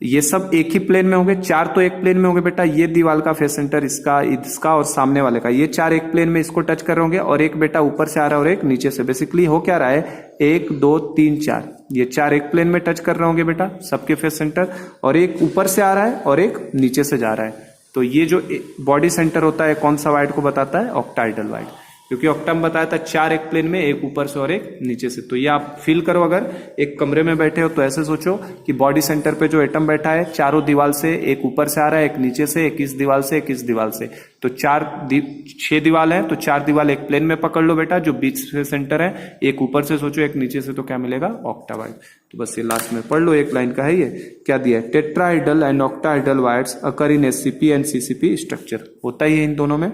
ये सब एक ही प्लेन में होंगे, चार तो एक प्लेन में होंगे बेटा, ये दीवार का फेस सेंटर, इसका और सामने वाले का, ये चार एक प्लेन में इसको टच कर रहे होंगे, और एक बेटा ऊपर से आ रहा है और एक नीचे से। बेसिकली हो क्या रहा है, 1 2 3 4, ये चार एक प्लेन में टच कर रहे होंगे बेटा सबके फेस सेंटर, और एक ऊपर से आ रहा है और एक नीचे से जा रहा है। तो ये जो बॉडी सेंटर होता है कौन सा वाइड को बताता है, ऑक्टाहेड्रल वाइड, क्योंकि ऑक्टा में बताया था चार एक प्लेन में, एक ऊपर से और एक नीचे से। तो ये आप फील करो, अगर एक कमरे में बैठे हो तो ऐसे सोचो कि बॉडी सेंटर पे जो एटम बैठा है चारों दीवार से, एक ऊपर से आ रहा है, एक नीचे से, एक इस दीवार से, एक इस दीवार से। तो 6 दीवार है, तो 4 दीवार एक प्लेन में पकड़ लो बेटा, जो बीच से सेंटर है, एक ऊपर से सोचो एक नीचे से, तो क्या मिलेगा, ऑक्टावाइड। तो बस ये लास्ट में पढ़ लो, एक लाइन का है ये। क्या दिया है, tetrahedral and octahedral wires occur in SCP and CCP structure, होता ही है इन दोनों में।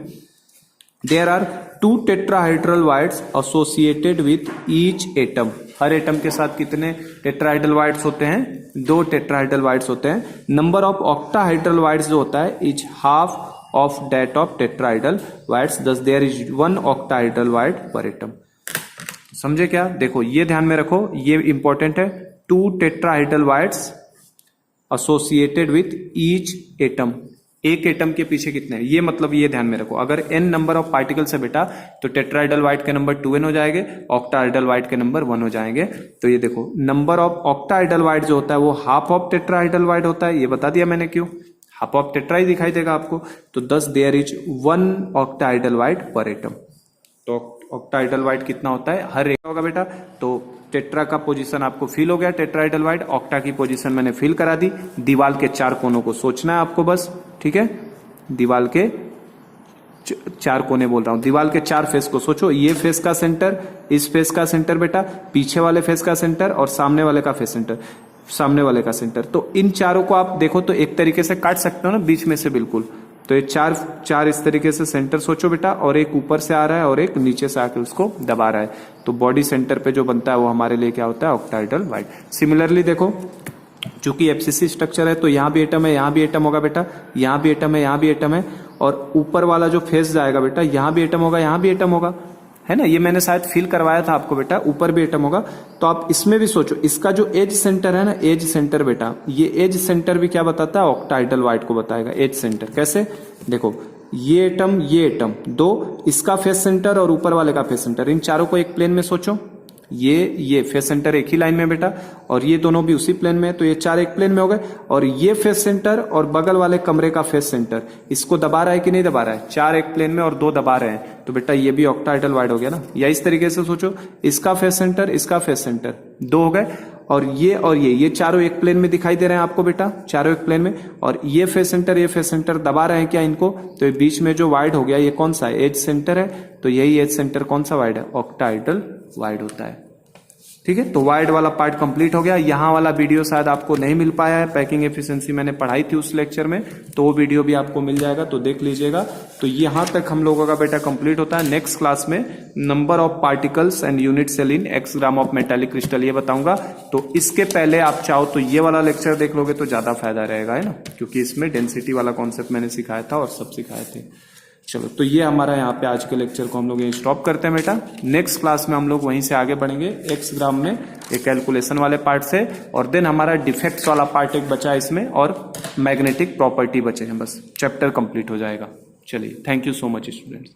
There are 2 tetrahedral wires associated with each atom. Her atom के साथ कितने टेट्राहेड्रल वायर्स होते हैं, 2 टेट्राहेड्रल वायर्स होते हैं। नंबर ऑफ ऑक्टाहेड्रल वायर्स जो होता है is half of that of tetrahedral wires, thus there is 1 octahedral wire per atom. समझे क्या, देखो ये ध्यान में रखो, ये इंपॉर्टेंट है। 2 tetrahedral wires associated with each atom, एक एटम के पीछे कितने हैं, ये मतलब ये ध्यान में रखो। अगर n नंबर ऑफ पार्टिकल्स है बेटा तो टेट्राहेड्रल वाइड के नंबर 2n हो जाएंगे, ऑक्टाहेड्रल वाइड के नंबर 1 हो जाएंगे। तो ये देखो नंबर ऑफ ऑक्टाहेड्रल वाइड जो होता है वो हाफ ऑफ टेट्राहेड्रल वाइड होता है, ये बता दिया मैंने क्यों, हाफ ऑफ टेट्रा ही दिखाई देगा आपको। तो thus there is 1 octahedral wide पर एटम। तो ऑक्टाहेड्रल वाइड कितना होता है, हर एक होगा बेटा। तो टेट्रा का पोजीशन आपको फील हो गया, टेट्राहेड्रल वाइड। ऑक्टा की पोजीशन मैंने फील करा दी। दीवार के 4 कोनों को सोचना है आपको बस, ठीक है, दीवार के 4 कोने बोल रहा हूं, दीवार के 4 फेस को सोचो। ये फेस का सेंटर, इस फेस का सेंटर बेटा, पीछे वाले फेस का सेंटर और सामने वाले का फेस सेंटर, सामने वाले का सेंटर। तो इन चारों को आप देखो तो एक तरीके से काट सकते हो ना बीच में से, बिल्कुल। तो ये चार इस तरीके से सेंटर सोचो बेटा, और एक ऊपर से आ रहा है और एक नीचे से आकर उसको दबा रहा है। तो बॉडी सेंटर पे जो बनता है वो हमारे लिए क्या होता है, ऑक्टाहेड्रल वाइड। सिमिलरली देखो, चूंकि एफसीसी स्ट्रक्चर है तो यहाँ भी एटम है, यहाँ भी एटम होगा बेटा, यहाँ भी एटम है, यहाँ भी एटम है, और ऊपर वाला जो फेस जाएगा बेटा यहाँ भी एटम होगा, यहाँ भी एटम होगा, है ना। ये मैंने शायद फील करवाया था आपको बेटा, ऊपर भी एटम होगा। तो आप इसमें भी सोचो, इसका जो एज सेंटर है ना, एज सेंटर बेटा, ये एज सेंटर भी क्या बताता है, ऑक्टाहेड्रल वाइड को बताएगा एज सेंटर। कैसे, देखो ये एटम 2, इसका फेस सेंटर और ऊपर वाले का फेस सेंटर, इन चारों को एक प्लेन में सोचो। ये फेस सेंटर एक ही लाइन में बेटा, और ये दोनों भी उसी प्लेन में है, तो ये 4 एक प्लेन में हो गए। और ये फेस सेंटर और बगल वाले कमरे का फेस सेंटर, इसको दबा रहा है कि नहीं दबा रहा है, 4 एक प्लेन में और 2 दबा रहे हैं, तो बेटा ये भी ऑक्टाहेड्रल वाइड हो गया ना। या इस तरीके से सोचो, इसका फेस सेंटर, इसका फेस सेंटर 2 हो गए, और ये चारों एक प्लेन में दिखाई दे रहे हैं आपको बेटा, चारों एक प्लेन में, और ये फेस सेंटर दबा रहे हैं क्या इनको, तो ये बीच में जो वाइड हो गया ये कौन सा है, एज सेंटर है। तो यही एज सेंटर कौन सा वाइड है, ऑक्टाहेड्रल वाइड होता है, ठीक है। तो वाइड वाला पार्ट कंप्लीट हो गया। यहाँ वाला वीडियो शायद आपको नहीं मिल पाया है, पैकिंग एफिशिएंसी मैंने पढ़ाई थी उस लेक्चर में, तो वो वीडियो भी आपको मिल जाएगा, तो देख लीजिएगा। तो यहाँ तक हम लोगों का बेटा कंप्लीट होता है। नेक्स्ट क्लास में number of particles and unit cell in x gram of metallic crystal ये बताऊंगा। तो इसके पहले आप चाहो तो ये वाला लेक्चर देख लोगे तो ज्यादा फायदा रहेगा, है ना, क्योंकि इसमें डेंसिटी वाला कॉन्सेप्ट मैंने सिखाया था और सब सिखाए थे। चलो, तो ये हमारा यहाँ पे आज के लेक्चर को हम लोग यहीं स्टॉप करते हैं बेटा। नेक्स्ट क्लास में हम लोग वहीं से आगे बढ़ेंगे एक्स ग्राम में, एक कैलकुलेशन वाले पार्ट से, और देन हमारा डिफेक्ट्स वाला पार्ट एक बचा है इसमें, और मैग्नेटिक प्रॉपर्टी बचे हैं, बस चैप्टर कंप्लीट हो जाएगा। चलिए, thank you so much students.